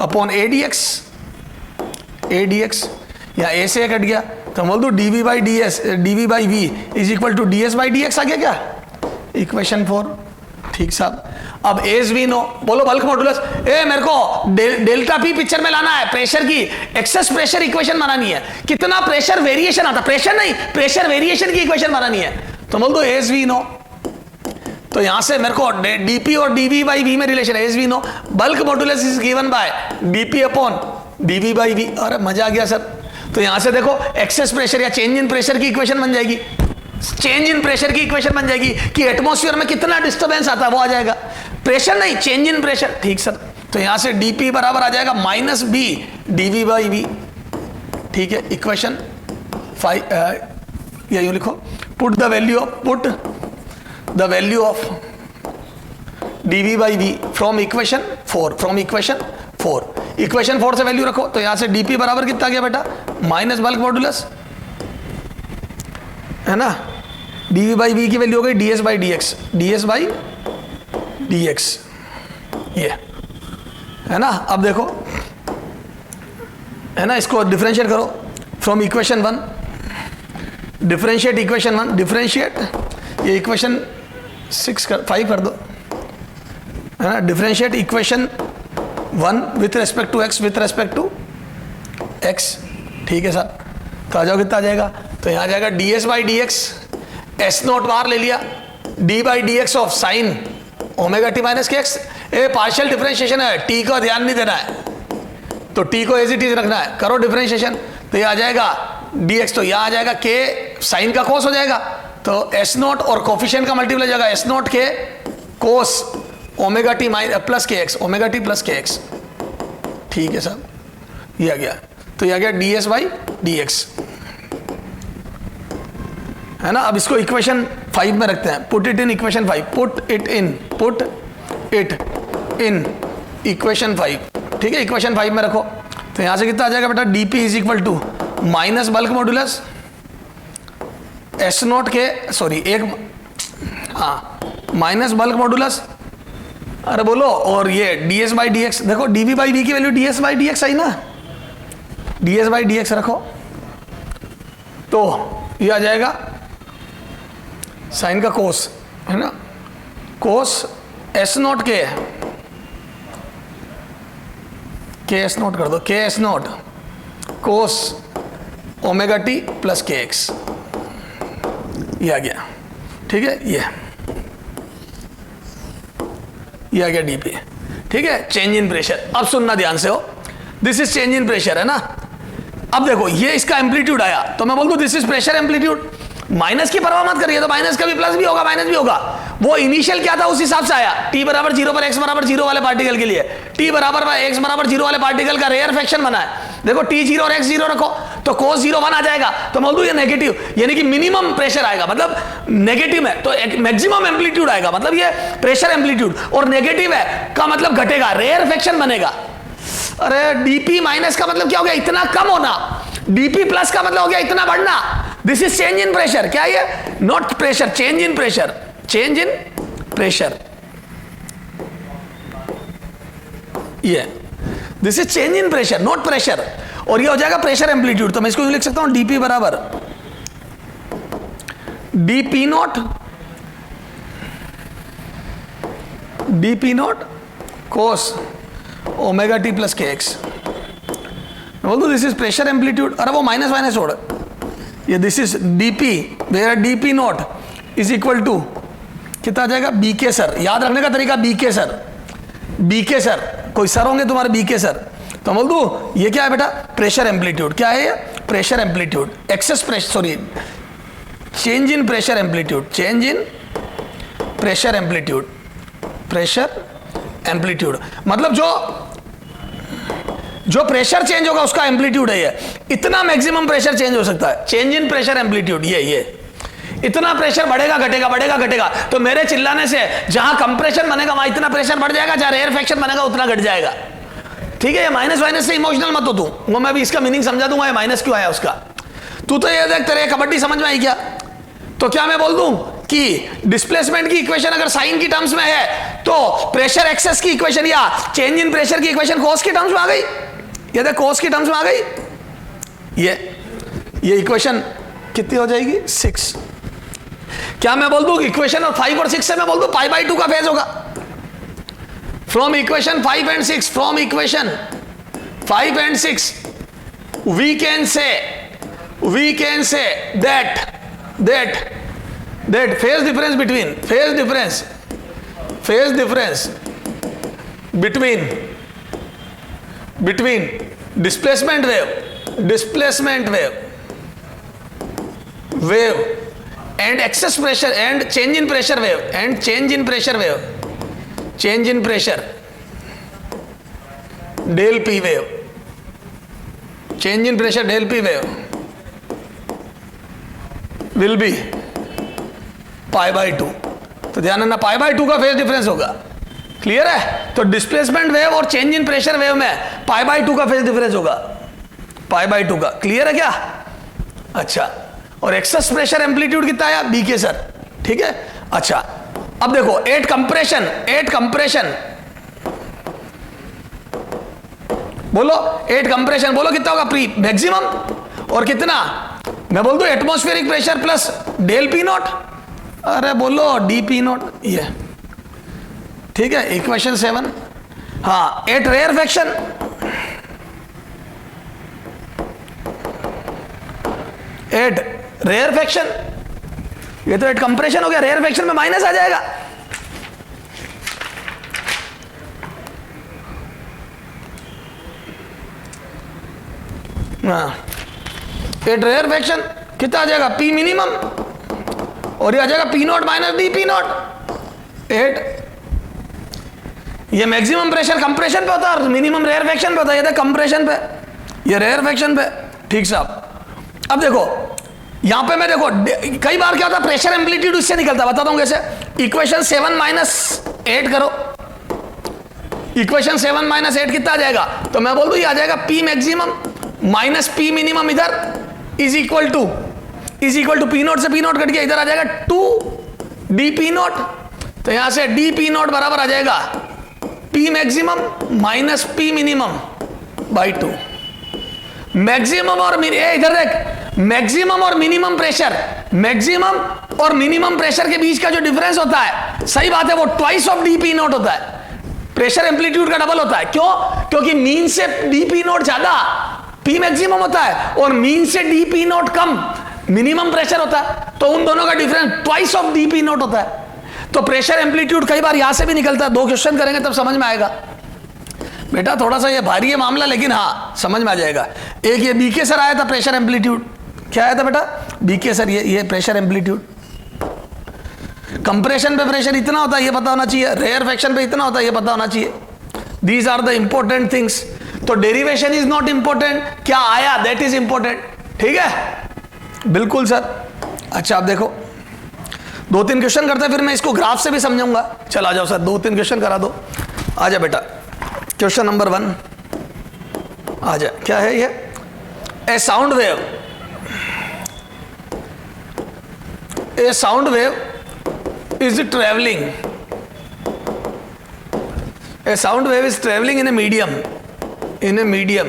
अपॉन ADX, या A से कट गया, तो बोल दो dv by v is equal to ds by dx आ गया क्या, इक्वेशन 4। ठीक साहब, अब एज वी नो, बोलो बल्क मॉडुलस, मेरे को डेल्टा पी पिक्चर में लाना है, प्रेशर की एक्सेस प्रेशर इक्वेशन बनानी है, कितना प्रेशर वेरिएशन आता, प्रेशर नहीं प्रेशर वेरिएशन की इक्वेशन बनानी है, तो बोल दो एज वी नो। तो यहां से मेरे को डीपी और डीवी बाई वी में रिलेशन है, as we know, bulk modulus is given by DP upon DV by V. अरे मजा आ गया सर, तो यहां से देखो एक्सेस प्रेशर या चेंज इन प्रेशर की इक्वेशन बन जाएगी, कि एटमॉस्फेयर में कितना डिस्टर्बेंस आता है वो आ जाएगा, प्रेशर नहीं चेंज इन प्रेशर। ठीक सर, तो यहां से डीपी बराबर आ जाएगा -b dv बाई वी। ठीक है, इक्वेशन 5, या यूं लिखो, put the value of dv by V from equation 4, equation 4 से वैल्यू रखो, तो यहां से dp बराबर कितना गया बेटा, माइनस बल्क मॉडुलस है ना, dv बाई वी की वैल्यू हो गई ds बाई dx, ये है ना। अब देखो, है ना, इसको डिफरेंशिएट करो from equation 1, differentiate equation 1, differentiate ये इक्वेशन 5 कर दो, है ना। Differentiate equation 1 with respect to X, with respect to X, ठीक है सर। तो आ जाओ, कितना आ जाएगा, तो यहाँ आ जाएगा D S by D X, S naught बार ले लिया, D by D X of sine omega T minus K X. Uh partial differentiation है, टी को ध्यान नहीं देना है, तो टी को एज इट इज रखना है, करो डिफरेंशिएशन। तो ये आ जाएगा डी एक्स, तो यहाँ आ जाएगा के साइन का कोस हो जाएगा, तो एस नॉट और कोफिशिएंट का मल्टीप्लाई हो जाएगा, एस नॉट के कोस omega T plus k x, omega T plus k x, ठीक है सर। ये आ गया, तो ये आ गया D S by D x, है ना। अब इसको इक्वेशन 5 में रखते हैं, put it in equation 5, put it in equation 5, ठीक है। इक्वेशन 5 में रखो, तो यहां से कितना आ जाएगा बेटा, D P is equal to minus bulk modulus S naught K, sorry एक, हाँ, माइनस बल्क मॉडुलस, अरे बोलो, और ये D S by D X, देखो डी वी बाई वी की value D S by D X आई ना, D S by D X रखो, तो ये आ जाएगा साइन का कोस, है ना, कोस एस नॉट के एस नॉट कर दो, के S not cos omega T plus k x, ये आ गया, ठीक है। ये आ गया डीपी, ठीक है। चेंज इन प्रेशर, अब सुनना ध्यान से हो, this is change in pressure, है ना। अब देखो ये इसका एम्पलीट्यूड आया, तो मैं बोल दूं this is pressure amplitude, minus की परवाह मत करिए, तो माइनस का भी प्लस भी होगा, माइनस भी होगा, वो इनिशियल क्या था उस हिसाब से आया, t बराबर 0 पर x बराबर 0 वाले पार्टिकल के लिए, t बराबर x बराबर 0 वाले पार्टिकल का रेयर फ्रैक्शन बना है, देखो t 0 और x 0 रखो, तो cos 0 1 आ जाएगा, तो बोल दूं ये नेगेटिव, यानी कि मिनिमम प्रेशर आएगा, मतलब नेगेटिव है तो मैक्सिमम एम्पलीट्यूड आएगा, मतलब ये प्रेशर एम्पलीट्यूड, और नेगेटिव है का मतलब घटेगा, रेयर फ्रैक्शन बनेगा। अरे dp माइनस का मतलब क्या हो गया, इतना कम होना, dp प्लस का मतलब हो गया इतना बढ़ना, this is change in pressure, क्या ये, naught pressure, change in pressure, change in pressure, ये this is change in pressure naught pressure, और ये हो जाएगा प्रेशर एम्पलीट्यूड, तो मैं इसको लिख सकता हूं dp बराबर dp not cos omega T plus k x, बोल दो दिस इज प्रेशर एम्पलीट्यूड, अरे वो माइनस माइनस छोड़, ये this is dp, where dp naught is equal to कितना आ जाएगा, बीके सर, याद रखने का तरीका बीके सर, बीके सर, कोई सर होंगे तुम्हारे बीके सर, तो बोल दो ये क्या है बेटा, प्रेशर एम्पलीट्यूड, क्या है ये, pressure amplitude, excess pressure, sorry change in pressure amplitude, change in pressure amplitude, pressure amplitude, मतलब जो प्रेशर चेंज होगा उसका एम्पलीट्यूड है ये, इतना मैक्सिमम प्रेशर चेंज हो सकता है, चेंज इन प्रेशर एम्पलीट्यूड, ये इतना प्रेशर बढ़ेगा घटेगा बढ़ेगा घटेगा, तो मेरे चिल्लाने से जहां कंप्रेशन बनेगा वहां इतना प्रेशर बढ़ जाएगा, जहां रेयर फ्रैक्शन बनेगा उतना घट जाएगा, ठीक है। ये माइनस वाइनस से इमोशनल मत हो तू, वो मैं भी इसका मीनिंग समझा दूंगा, ये माइनस क्यों आया उसका, तू तो ये देख तेरे कबड्डी समझ में आई क्या, तो क्या मैं बोल दूं कि डिस्प्लेसमेंट की इक्वेशन अगर साइन की टर्म्स में है तो प्रेशर एक्सेस की इक्वेशन या चेंज इन प्रेशर की इक्वेशन कॉस की टर्म्स में आ गई, ये देख कॉस की टर्म्स में आ गई, ये इक्वेशन कितनी हो जाएगी 6, क्या मैं बोल दूं इक्वेशन और 5 और 6 से मैं बोल दूं π/2 का फेज होगा, from equation 5 and 6, from equation 5 and 6 we can say that phase difference between displacement wave and excess pressure and change in pressure wave del p wave, change in pressure del p wave will be π/2, तो ध्यान रखना π/2 का phase difference होगा, clear है। तो displacement wave और change in pressure wave में π/2 का फेज डिफरेंस होगा, π/2 का, क्लियर है क्या, अच्छा। और एक्सेस प्रेशर एम्पलीट्यूड कितना आया, बीके सर, ठीक है। अच्छा बोलो 8 कंप्रेशन, बोलो कितना होगा प्री मैक्सिमम, और कितना मैं बोल दूं atmospheric pressure plus del P naught, अरे बोलो डी पी नॉट, ये ठीक है इक्वेशन 7। हाँ एट रेयरफेक्शन, एट रेयरफेक्शन, ये तो एट कंप्रेशन हो गया, रेयरफेक्शन में माइनस आ जाएगा। हाँ एट रेयरफेक्शन कितना आ जाएगा पी मिनिमम, और ये आ जाएगा P naught minus D P naught. At ये मैक्सिमम प्रेशर कंप्रेशन पे होता है और मिनिमम रेयरफेक्शन पे होता है, ये था कंप्रेशन पे, ये रेयरफेक्शन पे। ठीक साहब, अब देखो यहां पे मैं देखो कई बार क्या होता है प्रेशर एम्पलीट्यूड इससे निकलता है, बताता हूं कैसे। इक्वेशन 7 माइनस 8 करो, इक्वेशन 7 माइनस 8 कितना आ जाएगा, तो मैं बोल दूं ये आ जाएगा P maximum minus P minimum इधर is equal to P naught से पी नॉट कट गया, इधर आ जाएगा 2 डी पी नॉट, तो यहां से डी पी नॉट बराबर आ जाएगा P maximum minus P minimum by 2। Maximum और इधर देख, मैक्सिमम और मिनिमम प्रेशर, मैक्सिमम और मिनिमम प्रेशर के बीच का जो डिफरेंस होता है, सही बात है, वो twice of D P not होता है, प्रेशर एम्पलीट्यूड का डबल होता है। क्यों? क्योंकि मीन से डी पी नॉट ज्यादा पी मैक्सिमम होता है और मीन से D P not come minimum pressure होता है, तो उन दोनों का difference twice of D P not होता है। तो प्रेशर एम्पलीट्यूड कई बार यहां से भी निकलता है, 2 क्वेश्चन करेंगे तब समझ में आएगा बेटा, थोड़ा सा ये भारी है मामला, लेकिन हाँ समझ में आ जाएगा। एक ये बीके सर आया था प्रेशर एम्पलीट्यूड, क्या आया था बेटा बीके सर, ये प्रेशर एम्पलीट्यूड, कंप्रेशन पे प्रेशर इतना होता है ये पता होना चाहिए, रेयरफेक्शन पे इतना होता है ये पता होना चाहिए। These are the important things. तो डेरिवेशन इज नॉट इंपॉर्टेंट, क्या आया दैट इज इंपॉर्टेंट। ठीक है बिल्कुल सर। अच्छा आप देखो 2-3 क्वेश्चन करते हैं, फिर मैं इसको ग्राफ से भी समझाऊंगा। चल आ जाओ सर 2-3 क्वेश्चन करा दो, आ जा बेटा। क्वेश्चन नंबर 1 आ जा, क्या है ये, a sound wave, a sound wave is travelling, a sound wave is travelling in a medium, in a medium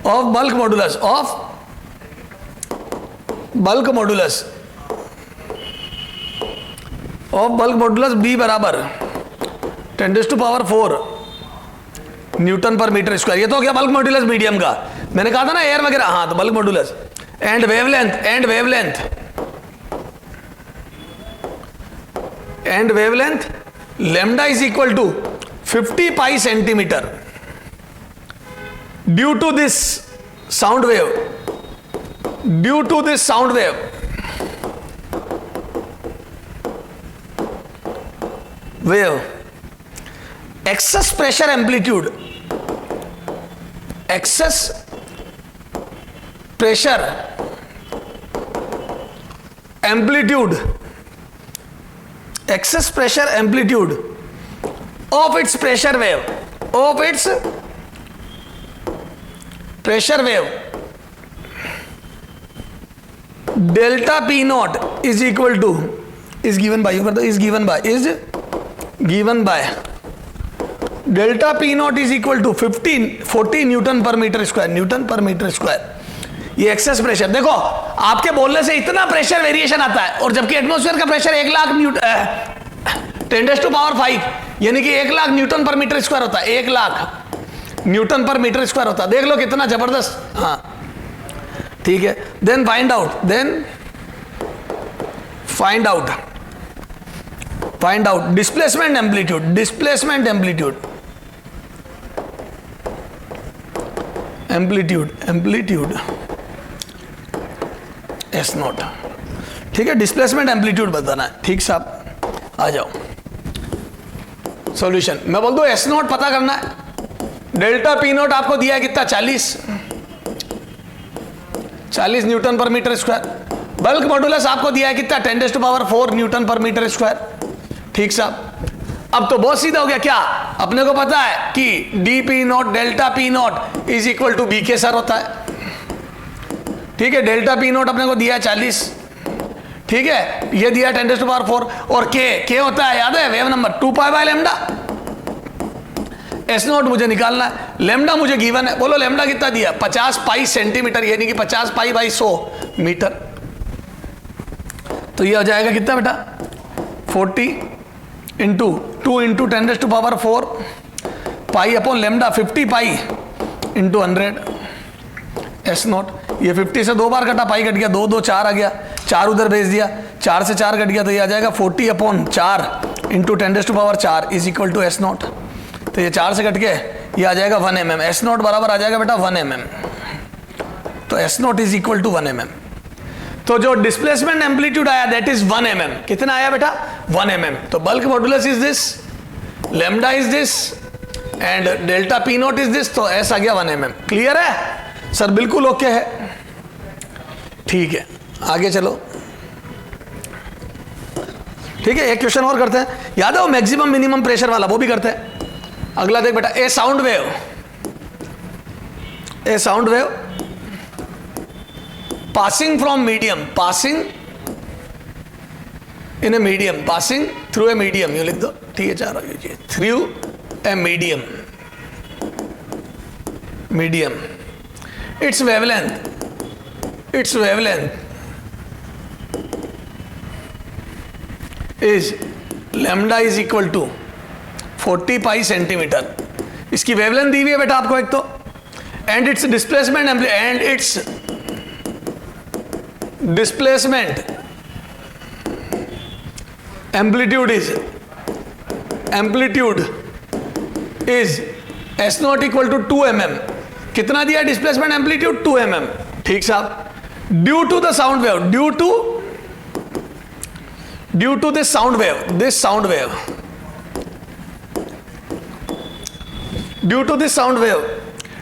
of bulk modulus, of bulk modulus, of bulk modulus B बराबर 10⁴ Newton per metre square. ये तो क्या bulk modulus medium का, मैंने कहा था ना air वगैरह, हाँ तो bulk modulus. And wavelength, and wavelength, and wavelength lambda is equal to 50 pi centimetre. Due to this sound wave, due to this sound wave, wave excess pressure amplitude, excess pressure amplitude, excess pressure amplitude of its pressure wave, of its pressure wave delta p naught is equal to, is given by, is given by, is given by delta P naught is equal to 40 newton per metre square, newton per metre square. ये excess pressure, देखो आपके बोलने से इतना pressure variation आता है, और जबकि एटमॉस्फेयर का प्रेशर 1 लाख 10⁵ यानी कि 1 lakh newton per metre square होता है, 1 lakh newton per metre square होता है। देख लो कितना जबरदस्त। हाँ ठीक है, then find out, then find out, find out displacement amplitude, displacement amplitude, amplitude, amplitude S naught. ठीक है, डिस्प्लेसमेंट एम्पलीट्यूड बताना है। ठीक साहब आ जाओ सॉल्यूशन। मैं बोल दूं एस नॉट पता करना है, डेल्टा पी नॉट आपको दिया है कितना 40 newton per metre square. Bulk modulus आपको दिया है कितना 10⁴ न्यूटन पर मीटर स्क्वायर। ठीक साहब, अब तो बहुत सीधा हो गया। क्या अपने को पता है कि D P naught delta P naught is equal to B K sir होता है। ठीक है, डेल्टा पी नॉट अपने को दिया है 40, ठीक है, ये दिया 10⁴ और के होता है याद है wave number 2 pi by lambda. S not मुझे निकालना है, लेमडा मुझे गिवन है, बोलो लेमडा कितना दिया 50 पाई सेंटीमीटर, यानी कि 50 पाई बाई 100 मीटर। तो ये हो जाएगा कितना बेटा 40 into 2 into 10⁴ pi upon lambda 50 pi into 100 S not. ये 50 से 2 बार कटा, पाई कट गया, 2 2 4 आ गया, 4 उधर भेज दिया, 4 से 4 कट गया, तो ये आ जाएगा 40 upon 4 into 10⁴ is equal to S naught. तो ये 4 से कट के ये आ जाएगा 1 mm, एस नॉट बराबर आ जाएगा बेटा 1 mm। तो S naught is equal to 1 mm। तो जो डिस्प्लेसमेंट एम्पलीट्यूड आया दैट इज 1 mm। कितना आया बेटा 1 mm। तो bulk modulus is this, lambda is this and delta P naught is this, तो एस आ गया 1 mm। क्लियर है सर? बिल्कुल ओके है, ठीक है आगे चलो। ठीक है, एक क्वेश्चन और करते हैं, याद है वो मैक्सिमम मिनिमम प्रेशर वाला, वो भी करते हैं। अगला देख बेटा, a sound wave passing from medium, passing in a medium, passing through a medium, ये लिख दो, ठीक है 4 through a medium, its wavelength is lambda is equal to 40 pi centimetre. इसकी वेवलेंथ दी हुई है बेटा आपको एक तो, and its displacement amplitude is S naught equal to 2 mm। कितना दिया डिस्प्लेसमेंट एम्पलीट्यूड 2 mm। ठीक साहब, due to the sound wave, due to this sound wave, due to this sound wave,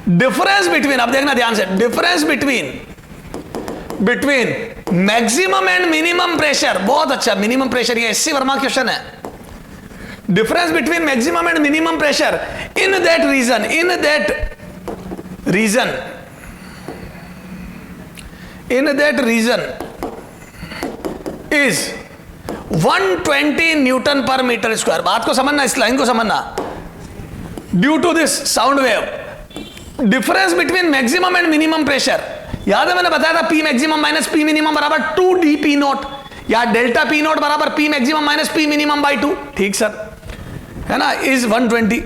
difference between, अब देखना ध्यान से, difference between maximum and minimum pressure, बहुत अच्छा, मिनिमम प्रेशर, ये एससी वर्मा क्वेश्चन है। Difference between maximum and minimum pressure in that region is 120 newton per metre square. बात को समझना, इस लाइन को समझना। Due to this sound wave, difference between maximum and minimum pressure, याद है मैंने बताया था P maximum minus P minimum बराबर 2d पी नॉट, या डेल्टा पी नॉट बराबर P maximum minus P minimum by 2। ठीक सर, है ना, इज 120,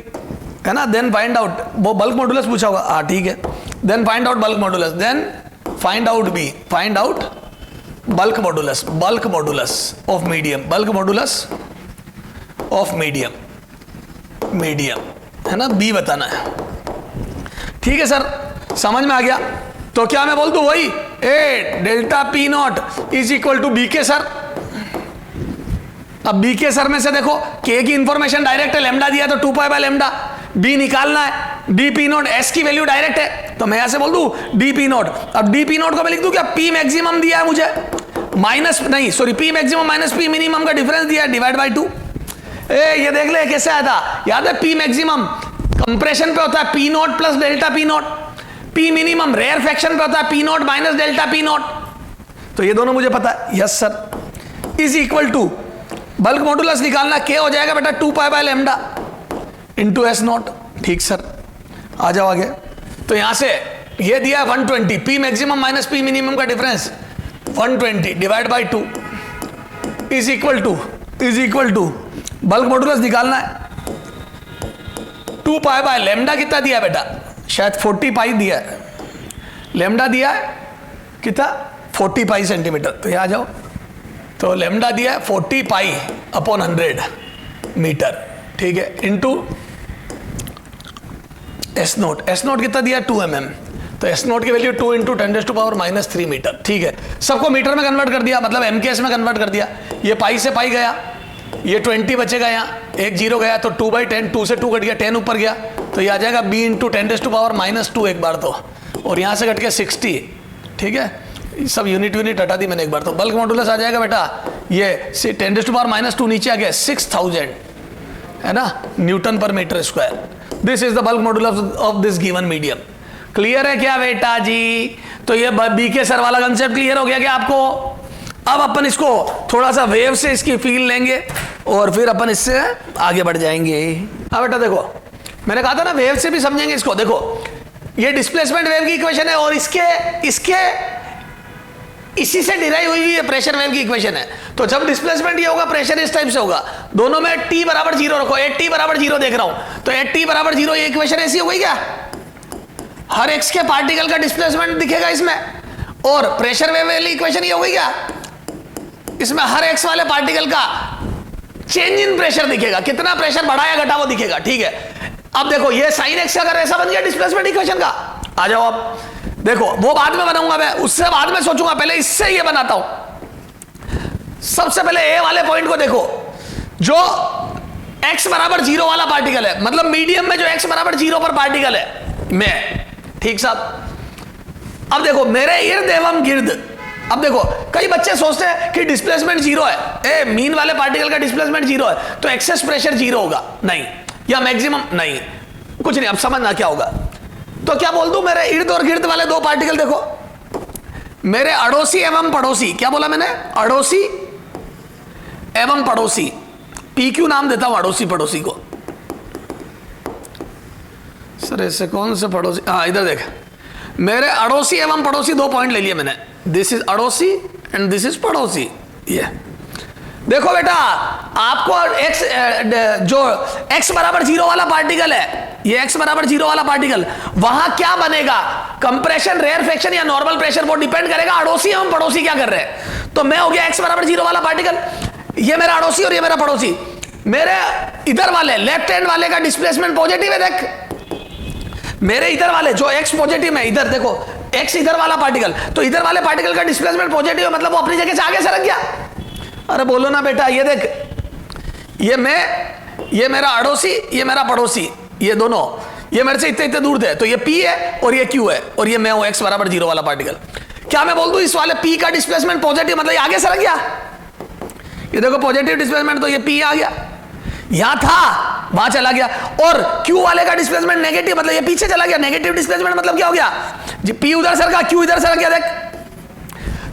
है ना। देन फाइंड आउट, वो बल्क मॉडुलस पूछा होगा, हाँ ठीक है। Then find out bulk modulus, then find out bulk modulus of medium, है ना, बी बताना है। ठीक है सर, समझ में आ गया। तो क्या मैं बोल दूं वही, a delta P naught is equal to B K S. अब बी के सर में से देखो, के की इंफॉर्मेशन डायरेक्ट है, लेमडा दिया तो 2 पाई बाय लेमडा, बी निकालना है, डी पी नॉट, एस की वैल्यू डायरेक्ट है, तो मैं यहां से बोल दूं डी पी नॉट। अब डी पी नॉट को मैं लिख दूं क्या, पी मैक्सिमम दिया है मुझे, P maximum minus P minimum का डिफरेंस दिया है, डिवाइड बाई 2। ये देख ले कैसे आया था, याद है पी मैक्सिमम कंप्रेशन पे होता है P naught plus delta P naught, P minimum rarefaction पे होता है P naught minus delta P naught. तो ये दोनों मुझे पता है, yes sir. Is equal to bulk modulus निकालना, के हो जाएगा बेटा 2 pi by lambda into S naught. ठीक सर, आ जाओ आगे। तो यहां से ये दिया 120, P maximum minus P minimum का difference 120 divide by 2 is equal to bulk modulus निकालना है, 2 पाई बाय लेमडा कितना दिया बेटा, शायद 40 पाई दिया है, लेमडा दिया है कितना 40 पाई सेंटीमीटर। तो यहाँ आ जाओ, तो लेमडा दिया है 40 पाई अपॉन 100 मीटर। ठीक है, इंटू एस नोट कितना दिया 2 mm, तो एस नोट की वैल्यू 2 इंटू 10⁻³ मीटर। ठीक है, सबको मीटर में कन्वर्ट कर दिया, मतलब MKS में कन्वर्ट कर दिया। ये पाई से पाई गया, ये 20 बचेगा, यहाँ एक 0 गया तो 2/10, 2 से 2 कट गया, 10 ऊपर गया, तो ये आ जाएगा b इंटू 10⁻² एक बार तो, और यहाँ से कट के 60। ठीक है, सब यूनिट हटा दी मैंने एक बार तो। बल्क मॉडुलस आ जाएगा बेटा, ये 10⁻² नीचे आ गया 6000, है ना, newton per metre square. This is the bulk modulus of this given medium. Clear है क्या बेटा जी? तो ये बी के सर वाला कंसेप्ट क्लियर हो गया क्या आपको? अब अपन इसको थोड़ा सा वेव से इसकी फील लेंगे और फिर अपन इससे आगे बढ़ जाएंगे। अब बेटा देखो, मैंने कहा था ना वेव से भी समझेंगे इसको। देखो ये डिस्प्लेसमेंट वेव की इक्वेशन है और इसके इसी से डिराइव हुई है प्रेशर वेव की इक्वेशन है। तो जब डिस्प्लेसमेंट ये होगा प्रेशर इस टाइप से होगा, दोनों में t बराबर 0 रखो, 8t बराबर 0 देख रहा हूं तो 8t बराबर 0, ये इक्वेशन ऐसी हो गई क्या? हर x के पार्टिकल का डिस्प्लेसमेंट दिखेगा इसमें, और प्रेशर वेव वाली इक्वेशन ये हो गई क्या? इसमें हर x वाले पार्टिकल का चेंज इन प्रेशर दिखेगा, कितना प्रेशर बढ़ा या घटा वो दिखेगा। ठीक है, अब देखो ये साइन x अगर ऐसा बन गया डिस्प्लेसमेंट इक्वेशन का, आ जाओ अब देखो, वो बाद में बनाऊंगा मैं, उससे बाद में सोचूंगा, पहले इससे ये बनाता हूं। सबसे पहले ए वाले पॉइंट को देखो, जो x बराबर 0 वाला पार्टिकल है, मतलब मीडियम में जो x बराबर 0 पर पार्टिकल है मैं, ठीक साहब। अब देखो मेरे इर्द एवं गिर्द, अब देखो कई बच्चे सोचते हैं कि डिस्प्लेसमेंट 0 है, मीन वाले पार्टिकल का डिस्प्लेसमेंट 0 है तो एक्सेस प्रेशर 0 होगा, नहीं, या मैक्सिमम नहीं, कुछ नहीं। अब समझना क्या होगा, तो क्या बोल दूं, मेरे इर्द और गिर्द वाले दो पार्टिकल देखो, मेरे अड़ोसी एवं पड़ोसी, क्या बोला मैंने, अड़ोसी एवं पड़ोसी, PQ नाम देता हूं अड़ोसी पड़ोसी को। सर ऐसे कौन से पड़ोसी, हाँ इधर देख, मेरे अड़ोसी एवं पड़ोसी दो पॉइंट ले लिए मैंने, दिस इज अड़ोसी एंड दिस इज पड़ोसी। ये देखो बेटा, आपको x जो x बराबर 0 वाला पार्टिकल है, ये x बराबर 0 वाला पार्टिकल, वहां क्या बनेगा, कंप्रेशन, रेयरफेक्शन या नॉर्मल प्रेशर, वो डिपेंड करेगा अड़ोसी एवं पड़ोसी क्या कर रहे हैं। तो मैं हो गया x बराबर 0 वाला पार्टिकल, ये मेरा अड़ोसी और ये मेरा पड़ोसी। मेरे इधर वाले लेफ्ट हैंड वाले का डिस्प्लेसमेंट पॉजिटिव है, देख मेरे इधर वाले जो x पॉजिटिव है, इधर देखो x इधर वाला पार्टिकल, तो इधर वाले पार्टिकल का डिस्प्लेसमेंट पॉजिटिव है, मतलब वो अपनी जगह से आगे सरक गया। अरे बोलो ना बेटा, ये देख, ये मैं, ये मेरा अड़ोसी, ये मेरा पड़ोसी, ये दोनों, ये मेरे से इतने इतने दूर थे, तो ये P है और ये Q है, और ये मैं हूं x बराबर 0 वाला पार्टिकल। क्या मैं बोल दूं इस वाले P का डिस्प्लेसमेंट पॉजिटिव, मतलब ये आगे सरक गया, ये देखो पॉजिटिव डिस्प्लेसमेंट, तो ये P आ गया, यहां था वहां चला गया, और Q वाले का डिस्प्लेसमेंट नेगेटिव, मतलब ये पीछे चला गया, नेगेटिव डिस्प्लेसमेंट मतलब क्या हो गया जी, P उधर सरका, Q इधर सरक गया, देख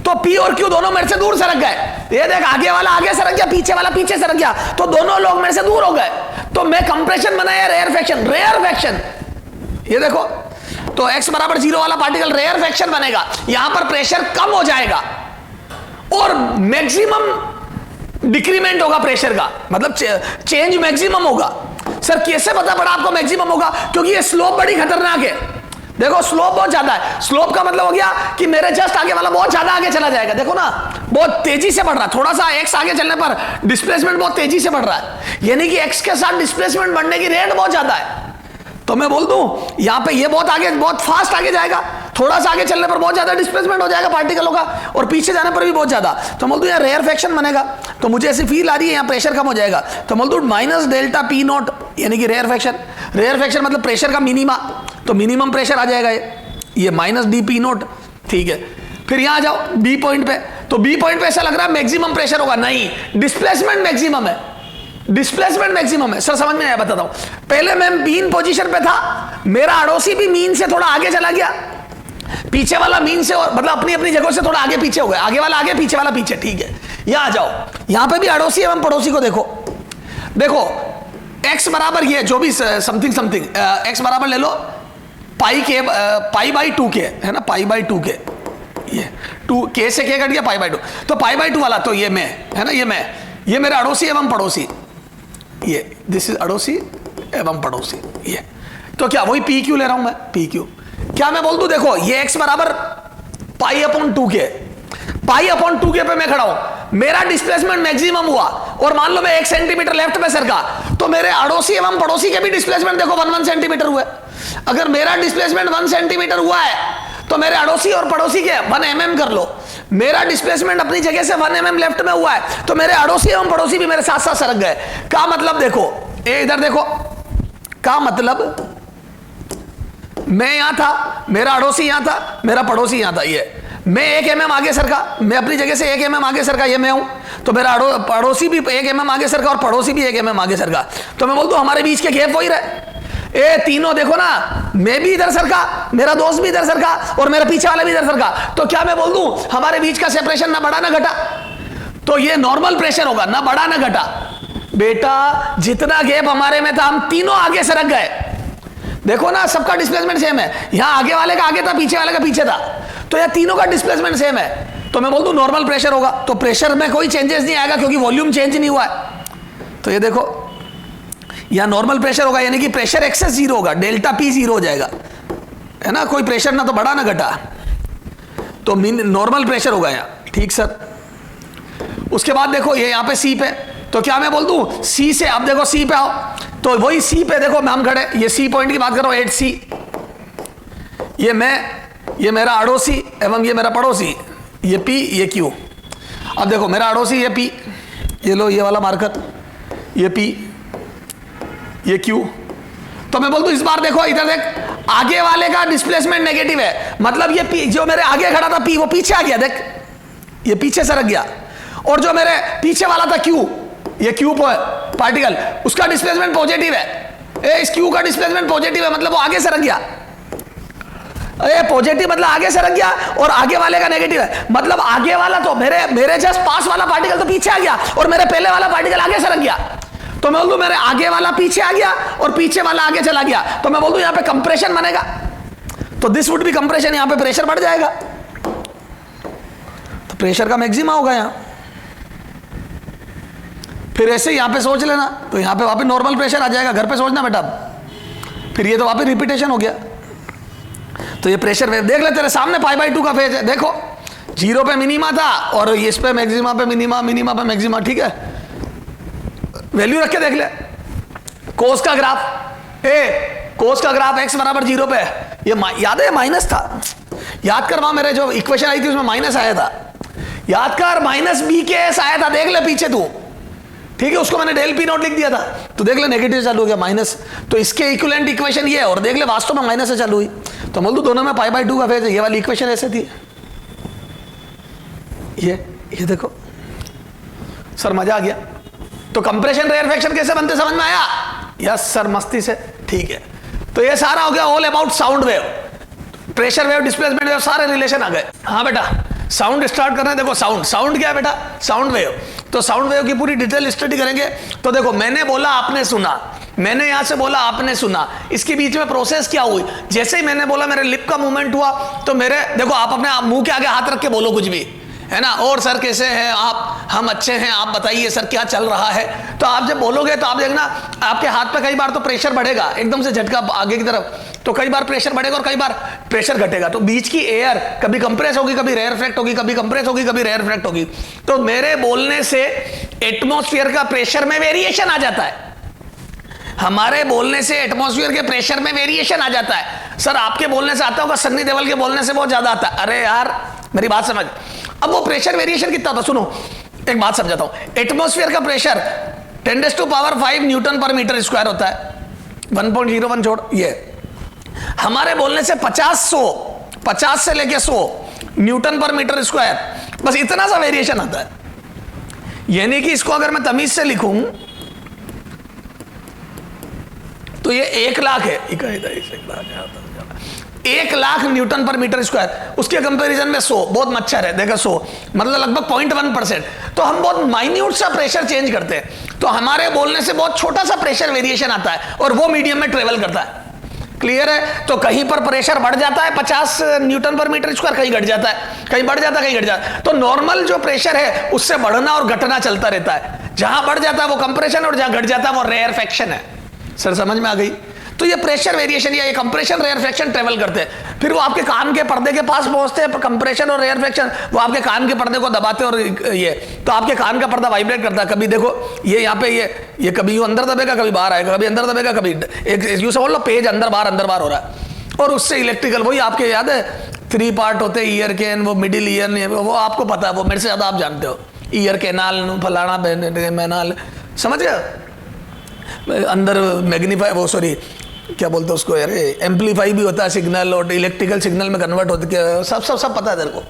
तो P और Q दोनों मेरे से दूर सरक गए। ये देख, आगे वाला आगे सरक गया, पीछे वाला पीछे सरक गया, तो दोनों लोग मेरे से दूर हो गए। तो मैं कंप्रेशन बनाया रेयरफेक्शन, रेयरफेक्शन, ये देखो, तो x बराबर 0 वाला पार्टिकल रेयरफेक्शन बनेगा, यहां पर प्रेशर कम हो जाएगा और मैक्सिमम डिक्रीमेंट होगा प्रेशर का, मतलब चेंज मैक्सिमम होगा। सर कैसे पता पड़ा आपको मैक्सिमम होगा, क्योंकि ये स्लोप बड़ी खतरनाक है। देखो स्लोप बहुत ज्यादा है, स्लोप का मतलब हो गया कि मेरे जस्ट आगे वाला बहुत ज्यादा आगे चला जाएगा, देखो ना बहुत तेजी से बढ़ रहा है, थोड़ा सा x आगे चलने पर डिस्प्लेसमेंट बहुत तेजी से बढ़ रहा है, यानी कि x के साथ डिस्प्लेसमेंट बढ़ने की रेट बहुत ज्यादा है। तो मैं बोल दूं यहां पे ये बहुत आगे, बहुत फास्ट आगे जाएगा, थोड़ा सा आगे चलने पर बहुत ज्यादा डिस्प्लेसमेंट हो जाएगा पार्टिकलों का, और पीछे जाने पर भी बहुत ज्यादा। तो बोल दूं यहाँ रेयरफेक्शन बनेगा, तो मुझे ऐसी फील आ रही है यहाँ प्रेशर कम हो जाएगा, तो बोल दूं माइनस डेल्टा P नॉट, यानी कि रेयरफेक्शन, रेयरफेक्शन मतलब प्रेशर का मिनिमा, तो मिनिमम प्रेशर आ जाएगा ये माइनस DP नॉट, ठीक है। फिर यहां जाओ B पॉइंट पे, तो B पॉइंट पे ऐसा लग रहा है मैक्सिमम प्रेशर होगा, नहीं, डिस्प्लेसमेंट मैक्सिमम है, डिस्प्लेसमेंट मैक्सिमम है। सर समझ में आया, बताता हूं। पहले मैं मीन पोजीशन पे था, मेरा अड़ोसी भी मीन से थोड़ा आगे चला गया, पीछे वाला मीन से, और मतलब अपनी अपनी जगह से थोड़ा आगे पीछे हो गया, आगे वाला आगे पीछे वाला पीछे, ठीक है। यहां जाओ, यहां पे भी अड़ोसी एवं पड़ोसी को देखो, देखो x बराबर ये जो भी समथिंग समथिंग x बराबर ले लो पाई बाई 2k है ना, पाई बाई 2k, ये 2k से k कट गया, पाई बाई 2, तो पाई बाई 2 वाला, तो ये मैं है ना, ये मैं, ये मेरा अड़ोसी एवं पड़ोसी, ये दिस इज अड़ोसी एवं पड़ोसी, ये तो क्या वही PQ ले रहा हूं मैं, PQ। क्या मैं बोल दूं, देखो ये x बराबर pi upon 2k, pi upon 2k पे मैं खड़ा हूं, मेरा डिस्प्लेसमेंट मैक्सिमम हुआ, और मान लो मैं 1 सेंटीमीटर लेफ्ट में सरका, तो मेरे अड़ोसी एवं पड़ोसी के भी डिस्प्लेसमेंट देखो 1 सेंटीमीटर हुआ। अगर मेरा डिस्प्लेसमेंट 1 सेंटीमीटर हुआ है तो मेरे अड़ोसी और पड़ोसी के 1 mm कर लो, मेरा डिस्प्लेसमेंट अपनी जगह से 1 mm लेफ्ट में हुआ है, तो मेरे अड़ोसी एवं पड़ोसी भी मेरे साथ साथ सरक गए। का मतलब देखो, ए इधर देखो, का मतलब मैं यहां था, मेरा अड़ोसी यहां था, मेरा पड़ोसी यहां था, ये मैं 1 mm आगे सरका, मैं अपनी जगह से 1 mm आगे सरका, ये मैं हूं, तो मेरा पड़ोसी भी 1 mm आगे सरका और पड़ोसी भी 1 mm आगे सरका, तो मैं बोलता हूं हमारे बीच के गैप वही रहे। ए तीनों देखो ना, मैं भी इधर सरका, मेरा दोस्त भी इधर सरका, और मेरा पीछे वाला भी इधर सरका, तो क्या मैं बोल दूं हमारे बीच का सेपरेशन ना बढ़ा ना घटा, तो ये नॉर्मल प्रेशर होगा, ना बढ़ा ना घटा। बेटा जितना गैप हमारे में था, हम तीनों आगे सरक गए, देखो ना, सबका डिस्प्लेसमेंट सेम है। यहां आगे वाले का आगे था, पीछे वाले का पीछे था, तो यह तीनों का डिस्प्लेसमेंट सेम है। तो मैं बोल दूं नॉर्मल प्रेशर होगा, तो प्रेशर में कोई चेंजेस नहीं आएगा क्योंकि वॉल्यूम चेंज नहीं हुआ है। तो ये देखो यहां नॉर्मल प्रेशर होगा, यानी कि प्रेशर एक्सेस जीरो होगा, डेल्टा पी जीरो हो जाएगा, है ना। कोई प्रेशर ना तो बढ़ा ना घटा, तो नॉर्मल प्रेशर होगा यहां। ठीक सर। उसके बाद देखो ये यहां पे सी पे, तो क्या मैं बोल दूं सी से, अब देखो सी पे आओ, तो वही सी पे देखो हम खड़े, ये सी पॉइंट की बात कर रहा हूं, 8C, ये मैं, ये मेरा अड़ोसी एवं ये मेरा पड़ोसी, ये P ये Q। अब देखो मेरा अड़ोसी ये P, ये लो ये वाला मार्कर, ये P ये Q। तो मैं बोल दूं इस बार देखो इधर देख, आगे वाले का डिस्प्लेसमेंट नेगेटिव है, मतलब ये P जो मेरे आगे खड़ा था P वो पीछे आ गया, देख ये पीछे सरक गया, और जो मेरे पीछे वाला था Q, ये Q पार्टिकल, उसका डिस्प्लेसमेंट पॉजिटिव है। इस Q का डिस्प्लेसमेंट पॉजिटिव है, मतलब वो आगे सरक गया। पॉजिटिव मतलब आगे सरक गया, और आगे वाले का नेगेटिव है, मतलब आगे वाला तो मेरे जस्ट पास वाला पार्टिकल तो पीछे आ गया, और मेरे पहले वाला पार्टिकल आगे सरक गया। तो मैं बोल दूं मेरे आगे वाला पीछे आ गया और पीछे वाला आगे चला गया, तो मैं बोल दूं यहां पे कंप्रेशन बनेगा, तो दिस वुड बी कंप्रेशन, यहां पे प्रेशर बढ़ जाएगा, तो प्रेशर का मैक्सिमा होगा यहां। फिर ऐसे यहां पे सोच लेना, तो यहां पे वापस नॉर्मल प्रेशर आ जाएगा, घर पे सोचना बेटा। फिर ये तो वापस रिपीटेशन हो गया। तो ये प्रेशर वेव देख ले, तेरे सामने π/2 का फेज है, देखो 0 पे मिनिमा था और इस पे मैक्सिमा पे मिनिमा, मिनिमा पे मैक्सिमा, ठीक है। वैल्यू रख के देख ले, कोस का ग्राफ, कोस का ग्राफ x बराबर 0 पे, ये याद है माइनस था, याद कर, वहां मेरे जो इक्वेशन आई थी उसमें माइनस आया था, याद कर, -BKS आया था, देख ले पीछे तू, ठीक है। उसको मैंने डेल पी नॉट लिख दिया था, तो देख ले नेगेटिव चालू हो गया माइनस, तो इसके इक्विवेलेंट इक्वेशन ये है, और देख ले वास्तव में माइनस से चालू हुई, तो बोल दो दोनों में π/2 का फेज है। ये वाली इक्वेशन ऐसे थी, ये देखो सर, मजा आ गया। तो कंप्रेशन रेयरफेक्शन कैसे बनते समझ में आया? यस सर, मस्ती से, ठीक है। तो ये सारा हो गया all about sound wave, pressure wave, displacement wave, सारे रिलेशन आ गए। हाँ बेटा, साउंड स्टार्ट करना है। देखो साउंड क्या है बेटा? Sound wave. तो साउंड वेव की पूरी डिटेल स्टडी करेंगे। तो देखो मैंने बोला आपने सुना, मैंने यहां से बोला आपने सुना, इसके बीच में प्रोसेस क्या हुई? जैसे ही मैंने बोला मेरे लिप का मूवमेंट हुआ, तो मेरे देखो आप अपने मुंह के आगे हाथ रख के बोलो कुछ भी, है ना। और सर कैसे हैं आप? हम अच्छे हैं, आप बताइए सर क्या चल रहा है। तो आप जब बोलोगे तो आप देखना आपके हाथ पे कई बार तो प्रेशर बढ़ेगा, एकदम से झटका आगे की तरफ, तो कई बार प्रेशर बढ़ेगा और कई बार प्रेशर घटेगा। तो बीच की एयर कभी कंप्रेस होगी, कभी रेयरफेक्ट होगी, कभी कंप्रेस होगी, कभी रेयरफेक्ट होगी। तो मेरे बोलने से एटमॉस्फेयर का प्रेशर में वेरिएशन आ जाता है, हमारे बोलने से एटमॉस्फेयर के प्रेशर में वेरिएशन आ जाता है। सर आपके बोलने से आता होगा, सन्नी देओल के बोलने से बहुत ज्यादा आता है। अरे यार मेरी बात समझ। अब वो प्रेशर वेरिएशन कितना था सुनो, एक बात समझाता हूं। एटमॉस्फेयर का pressure 10⁵ Newton per metre square होता है, 1.01 छोड़, ये हमारे बोलने से 50 से लेके 100 न्यूटन पर मीटर स्क्वायर, बस इतना सा वेरिएशन आता है। यानी कि इसको अगर मैं तमीज से लिखूं तो ये 1 लाख है, 1 lakh newton per metre square, उसके कंपैरिजन में 100 बहुत मच्छर है, देखो 100 मतलब लगभग 0.1%। तो हम बहुत माइन्यूट सा प्रेशर चेंज करते हैं, तो हमारे बोलने से बहुत छोटा सा प्रेशर वेरिएशन आता है और वो मीडियम में ट्रेवल करता है। क्लियर है? तो कहीं पर प्रेशर बढ़ जाता है 50 न्यूटन पर मीटर स्क्वायर, कहीं घट जाता है, कहीं बढ़ जाता है, कहीं घट जाता है। तो नॉर्मल जो प्रेशर है उससे बढ़ना और घटना चलता रहता है। जहां बढ़ जाता है वो कंप्रेशन और जहां घट जाता है वो रेयरफेक्शन है। सर समझ में आ गई? तो ये प्रेशर वेरिएशन या ये कंप्रेशन रेयरफेक्शन ट्रेवल करते हैं, फिर वो आपके कान के पर्दे के पास पहुंचते हैं। कंप्रेशन और रेयरफेक्शन वो आपके कान के पर्दे को दबाते हैं और ये तो आपके कान का पर्दा वाइब्रेट करता है। कभी देखो ये यहाँ पे ये कभी यूं अंदर दबेगा, कभी बाहर आएगा, कभी अंदर दबेगा, कभी एक यूं समझ लो पेज अंदर बाहर हो रहा है। और उससे इलेक्ट्रिकल वही आपके याद है 3 पार्ट होते हैं ईयर के, वो मिडिल ईयर, वो आपको पता है, वो मेरे से ज्यादा आप जानते हो। ईयर कैनाल, फलाना मैनाल, समझ गए? अंदर मैग्नीफाई, वो सॉरी क्या बोलते हैं उसको यार, एम्पलीफाई भी होता है सिग्नल, और इलेक्ट्रिकल सिग्नल में कन्वर्ट होते हैं, सब पता है तेरे को।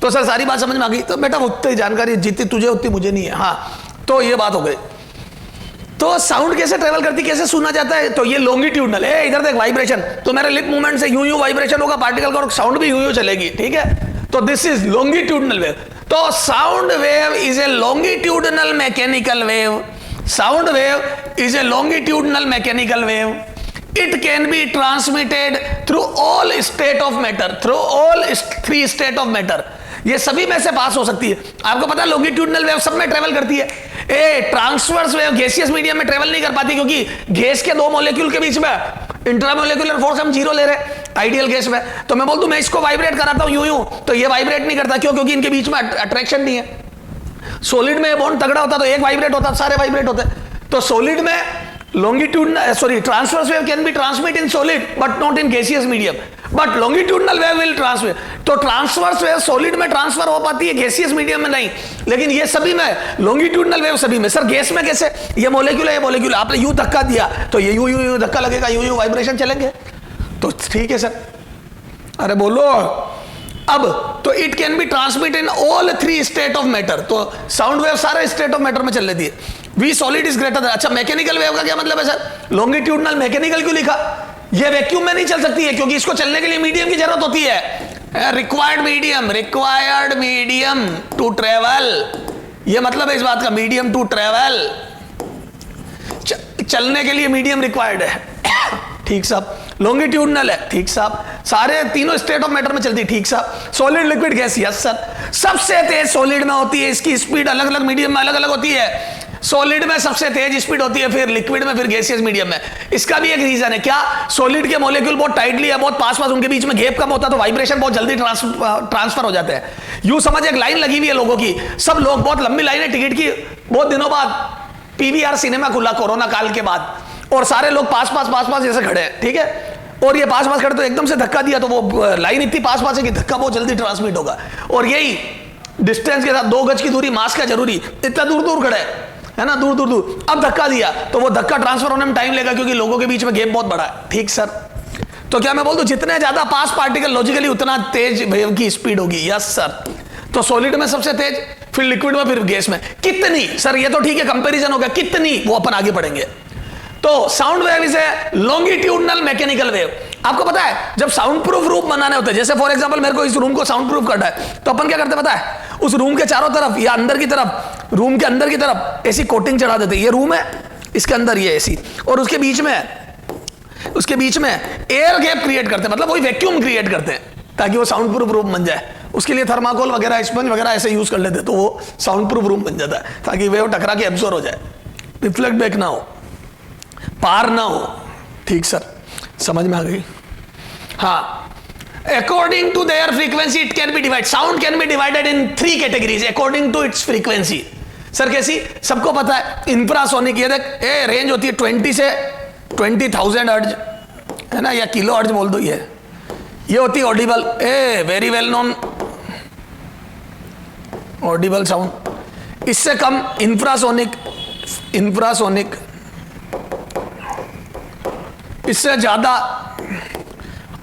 तो सर सारी बात समझ में आ गई? तो बेटा उतनी जानकारी जितनी तुझे उतनी मुझे नहीं है। हाँ तो ये बात हो गई। तो साउंड कैसे ट्रेवल करती, कैसे सुना जाता है? तो ये लॉन्गिट्यूडनल है, इधर देख वाइब्रेशन, तो मेरे लिप मूवमेंट से यूं वाइब्रेशन होगा पार्टिकल का और साउंड भी यूं चलेगी, ठीक है। तो दिस इज लॉन्गिट्यूडनल वेव। तो sound wave is a longitudinal mechanical wave. Sound wave is a longitudinal mechanical wave it can be transmitted through all state of matter, through all 3 state of matter, ये सभी में से पास हो सकती है। आपको पता है लॉन्गिट्यूडनल वेव सब में ट्रेवल करती है। ट्रांसवर्स वेव गैसियस मीडियम में ट्रेवल नहीं कर पाती, क्योंकि गैस के 2 मॉलिक्यूल के बीच में इंट्रामोलिकुलर फोर्स हम 0 ले रहे हैं आइडियल गैस में। तो मैं बोल दूं मैं इसको वाइब्रेट कराता हूं यूं तो ये वाइब्रेट नहीं करता, क्यों? क्योंकि इनके बीच में अट्रैक्शन नहीं है। सॉलिड में बॉन्ड तगड़ा होता तो एक वाइब्रेट होता, सारे वाइब्रेट होते। तो सॉलिड में transverse wave can B transmit in solid but not in gaseous medium, but longitudinal wave will transmit. तो ट्रांसवर्स वेव सॉलिड में ट्रांसफर हो पाती है, गैसियस मीडियम में नहीं। लेकिन ये सभी में लॉन्गिट्यूडनल वेव सभी में। सर गैस में कैसे? ये मॉलिक्यूल है, ये मॉलिक्यूल, आपने यूं धक्का दिया तो ये यूं धक्का लगेगा, यूं वाइब्रेशन चलेंगे। तो ठीक है सर, अरे बोलो अब। तो it can B transmit in all 3 state of matter. तो साउंड वेव सारे स्टेट ऑफ मैटर में चल लेती है। V solid is greater. अच्छा मैकेनिकल वेव का क्या मतलब है सर? लॉन्गिट्यूडनल मैकेनिकल क्यों लिखा? ये वैक्यूम में नहीं चल सकती है, क्योंकि इसको चलने के लिए मीडियम की जरूरत होती है। रिक्वायर्ड मीडियम टू ट्रेवल, ये मतलब है इस बात का, मीडियम टू ट्रेवल, चलने के लिए मीडियम रिक्वायर्ड है। ठीक साहब। लॉन्गिट्यूडनल है, ठीक साहब। सारे तीनों स्टेट ऑफ मैटर में चलती है, ठीक साहब। Solid liquid gas, yes sir. सबसे तेज सॉलिड में होती है, इसकी स्पीड अलग अलग मीडियम में अलग अलग होती है। सॉलिड में सबसे तेज स्पीड होती है, फिर लिक्विड में, फिर गैसियस मीडियम में। इसका भी एक रीजन है, क्या? सॉलिड के मॉलिक्यूल बहुत टाइटली है, बहुत पास उनके बीच में गैप कम होता है, तो वाइब्रेशन बहुत जल्दी ट्रांसफर हो जाते हैं। यूं समझ एक लाइन लगी हुई है लोगों की, सब लोग, बहुत लंबी लाइन है टिकट की। बहुत दिनों बाद पीवीआर सिनेमा खुला कोरोना काल के बाद, और सारे लोग पास जैसे खड़े हैं, ठीक है। और ये पास खड़े तो एकदम से धक्का दिया तो वो लाइन इतनी पास है कि धक्का बहुत जल्दी ट्रांसमिट होगा। और यही डिस्टेंस के साथ 2 गज की दूरी, मास्क का जरूरी, इतना दूर खड़े है ना, दूर। अब धक्का दिया तो वो धक्का ट्रांसफर होने में टाइम लेगा, क्योंकि लोगों के बीच में गैप बहुत बड़ा है। ठीक सर। तो क्या मैं बोल दूं जितने ज्यादा पास पार्टिकल लॉजिकली उतना तेज वेव की स्पीड होगी। Yes sir. तो सॉलिड में सबसे तेज, फिर लिक्विड में, फिर गैस में। कितनी? सर ये तो ठीक है, कंपैरिजन हो गया, कितनी वो अपन आगे पढ़ेंगे। तो sound wave is a longitudinal mechanical wave. आपको पता है जब साउंड प्रूफ रूम बनाने होते हैं, जैसे फॉर एग्जांपल मेरे को इस रूम को साउंड प्रूफ करना है, तो अपन क्या करते पता है? उस रूम के चारों तरफ या अंदर की तरफ, रूम के अंदर की तरफ ऐसी कोटिंग चढ़ा देते हैं। ये रूम है, इसके अंदर ये ऐसी, और उसके बीच में एयर गैप क्रिएट करते हैं, मतलब वही वैक्यूम क्रिएट करते हैं, ताकि वो साउंड प्रूफ रूम बन जाए। उसके लिए थर्माकोल वगैरह, स्पंज वगैरह ऐसे यूज कर लेते हैं, तो वो साउंड प्रूफ रूम बन जाता है, ताकि वेव टकरा के एब्जॉर्ब हो जाए, रिफ्लेक्ट बैक ना हो, पार ना हो। ठीक सर, समझ में आ गई? हाँ। According to their frequency, it can be divided. Sound can be divided in 3 categories according to its frequency. Sir कैसी? सबको पता है इंफ्रासोनिक, ये देख रेंज होती है 20 से 20,000 हर्ट्ज, है ना, या किलो हर्ट्ज बोल दो। ये होती है Audible, very well known Audible sound. इससे कम इंफ्रासोनिक, इससे ज्यादा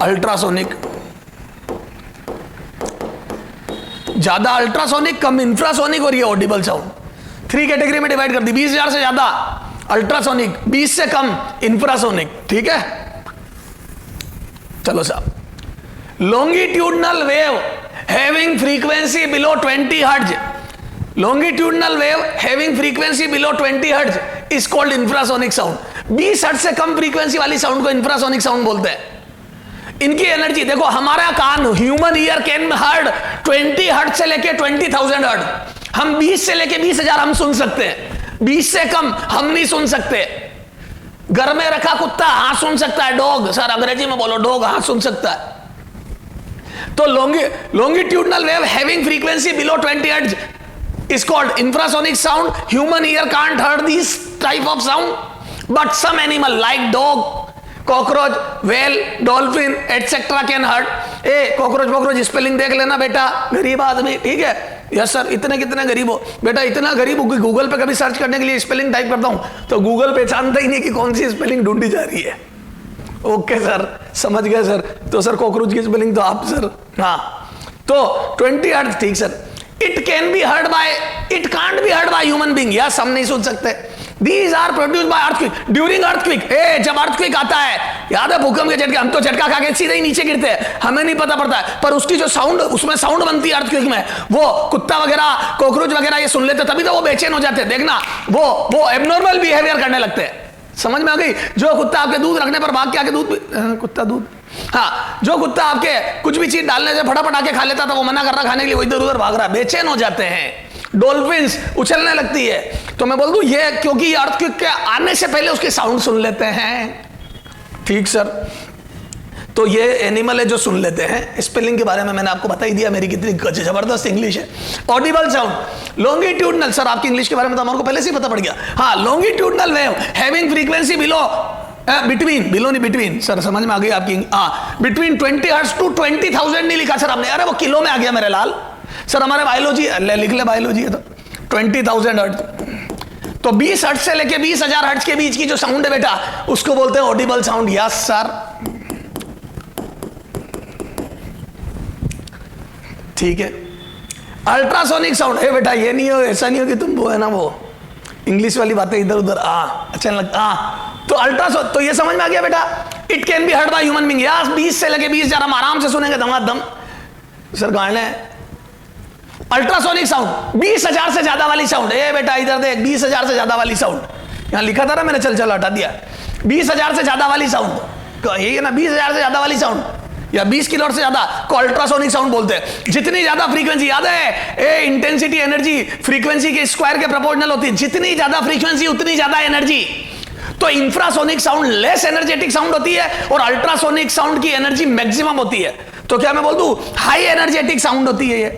अल्ट्रासोनिक, ज्यादा अल्ट्रासोनिक, कम इंफ्रासोनिक, और ये ऑडिबल साउंड। 3 कैटेगरी में डिवाइड कर दी। 20,000 से ज्यादा अल्ट्रासोनिक, 20 से कम इंफ्रासोनिक। ठीक है, चलो साहब। Longitudinal wave having frequency below 20 hertz, longitudinal wave having frequency below 20 hertz is called infrasonic sound. 20 hertz से कम फ्रीक्वेंसी वाली साउंड को इंफ्रासोनिक साउंड बोलते हैं। इनकी एनर्जी देखो, हमारा कान, human ear can heard 20 hertz से लेके 20,000 हर्ट्ज। हम 20 से लेके 20,000 हम सुन सकते हैं, 20 से कम हम नहीं सुन सकते। घर में रखा कुत्ता हाँ सुन सकता है, डॉग, सर अंग्रेजी में बोलो, डॉग हाँ सुन सकता है। तो longitudinal wave having frequency below 20 hertz is called infrasonic sound. Human ear can't hear this type of sound, but some animal like dog, cockroach, whale, dolphin, etc. can hear. cockroach spelling देख लेना बेटा, गरीब आदमी, ठीक है। Yes sir, इतने कितने गरीब हो बेटा, इतना गरीब हो कि गूगल पे कभी सर्च करने के लिए स्पेलिंग टाइप करता हूं तो गूगल पहचानता ही नहीं कि कौन सी स्पेलिंग ढूंढी जा रही है। ओके सर, समझ गए सर। तो सर कॉकरोच की स्पेलिंग तो आप सर, हाँ। तो 20 हर्ट्ज, ठीक sir. It can't be heard by human being, या हम नहीं सुन सकते। These are produced by earthquake. During earthquake, जब earthquake आता है, याद है भूकंप के झटके, हम तो झटका खा के सीधे ही नीचे गिरते हैं, हमें नहीं पता पड़ता है, पर उसकी जो साउंड, उसमें साउंड बनती है earthquake में, वो कुत्ता वगैरह, कॉकरोच वगैरह ये सुन लेते, तभी तो वो बेचैन हो जाते हैं। देखना वो एबनॉर्मल बिहेवियर करने लगते हैं। समझ में आ गई? जो कुत्ता आपके दूध रखने पर भाग के आके दूध कुत्ता दूध, हाँ, जो कुत्ता आपके कुछ भी चीज डालने से फटाफट आके खा लेता था, वो मना कर रहा खाने के लिए, वो इधर उधर भाग रहा, बेचैन हो जाते हैं। डॉल्फिन्स उछलने लगती है। तो मैं बोल दूं ये क्योंकि अर्थक्वेक के आने से पहले उसके साउंड सुन लेते हैं। ठीक सर, तो ये एनिमल है जो सुन लेते हैं। स्पेलिंग के बारे में मैंने आपको बता ही दिया, मेरी कितनी जबरदस्त इंग्लिश है। ऑडिबल साउंड, लॉन्गिट्यूडनल, सर आपकी इंग्लिश के बारे में तो हमारे को पहले से ही पता पड़ गया। हाँ, longitudinal wave having frequency below below नहीं बिटवीन, सर समझ में आ गई आपकी। बिटवीन 20 हर्ट्ज टू 20,000 नहीं लिखा सर आपने, अरे वो किलो में आ गया मेरे लाल। सर हमारे बायोलॉजी लिख ले, बायोलॉजी है तो 20,000 हर्ट्ज। तो 20 हर्ट्ज से लेके 20,000 हर्ट्ज के बीच की जो साउंड है बेटा, उसको बोलते हैं ऑडिबल साउंड। यस सर, ठीक है। अल्ट्रासोनिक साउंड, ए बेटा ये नहीं हो, ऐसा नहीं हो कि तुम वो है ना वो इंग्लिश वाली बातें इधर उधर अच्छा लगता। तो अल्ट्रासोनिक, तो ये समझ में आ गया बेटा, it can be heard by human being. Yes, 20 से लेके 20,000 हम आराम से सुनेंगे दमादम। सर गाने अल्ट्रासोनिक साउंड 20,000 से ज्यादा वाली साउंड, ए बेटा इधर देख, 20,000 से ज्यादा वाली साउंड, यहां लिखा था ना मैंने, चल हटा दिया। 20,000 से ज्यादा वाली साउंड, यही है ना, 20,000 से ज्यादा वाली साउंड या 20 किलो से ज्यादा को अल्ट्रासोनिक साउंड बोलते हैं। जितनी ज्यादा फ्रीक्वेंसी, याद है ए इंटेंसिटी एनर्जी फ्रीक्वेंसी के स्क्वायर के प्रोपोर्शनल होती है, जितनी ज्यादा फ्रीक्वेंसी उतनी ज्यादा एनर्जी। तो infrasonic sound less energetic sound होती है और अल्ट्रासोनिक साउंड की एनर्जी मैक्सिमम होती है। तो क्या मैं बोल दूं, हाई एनर्जेटिक साउंड होती है ये।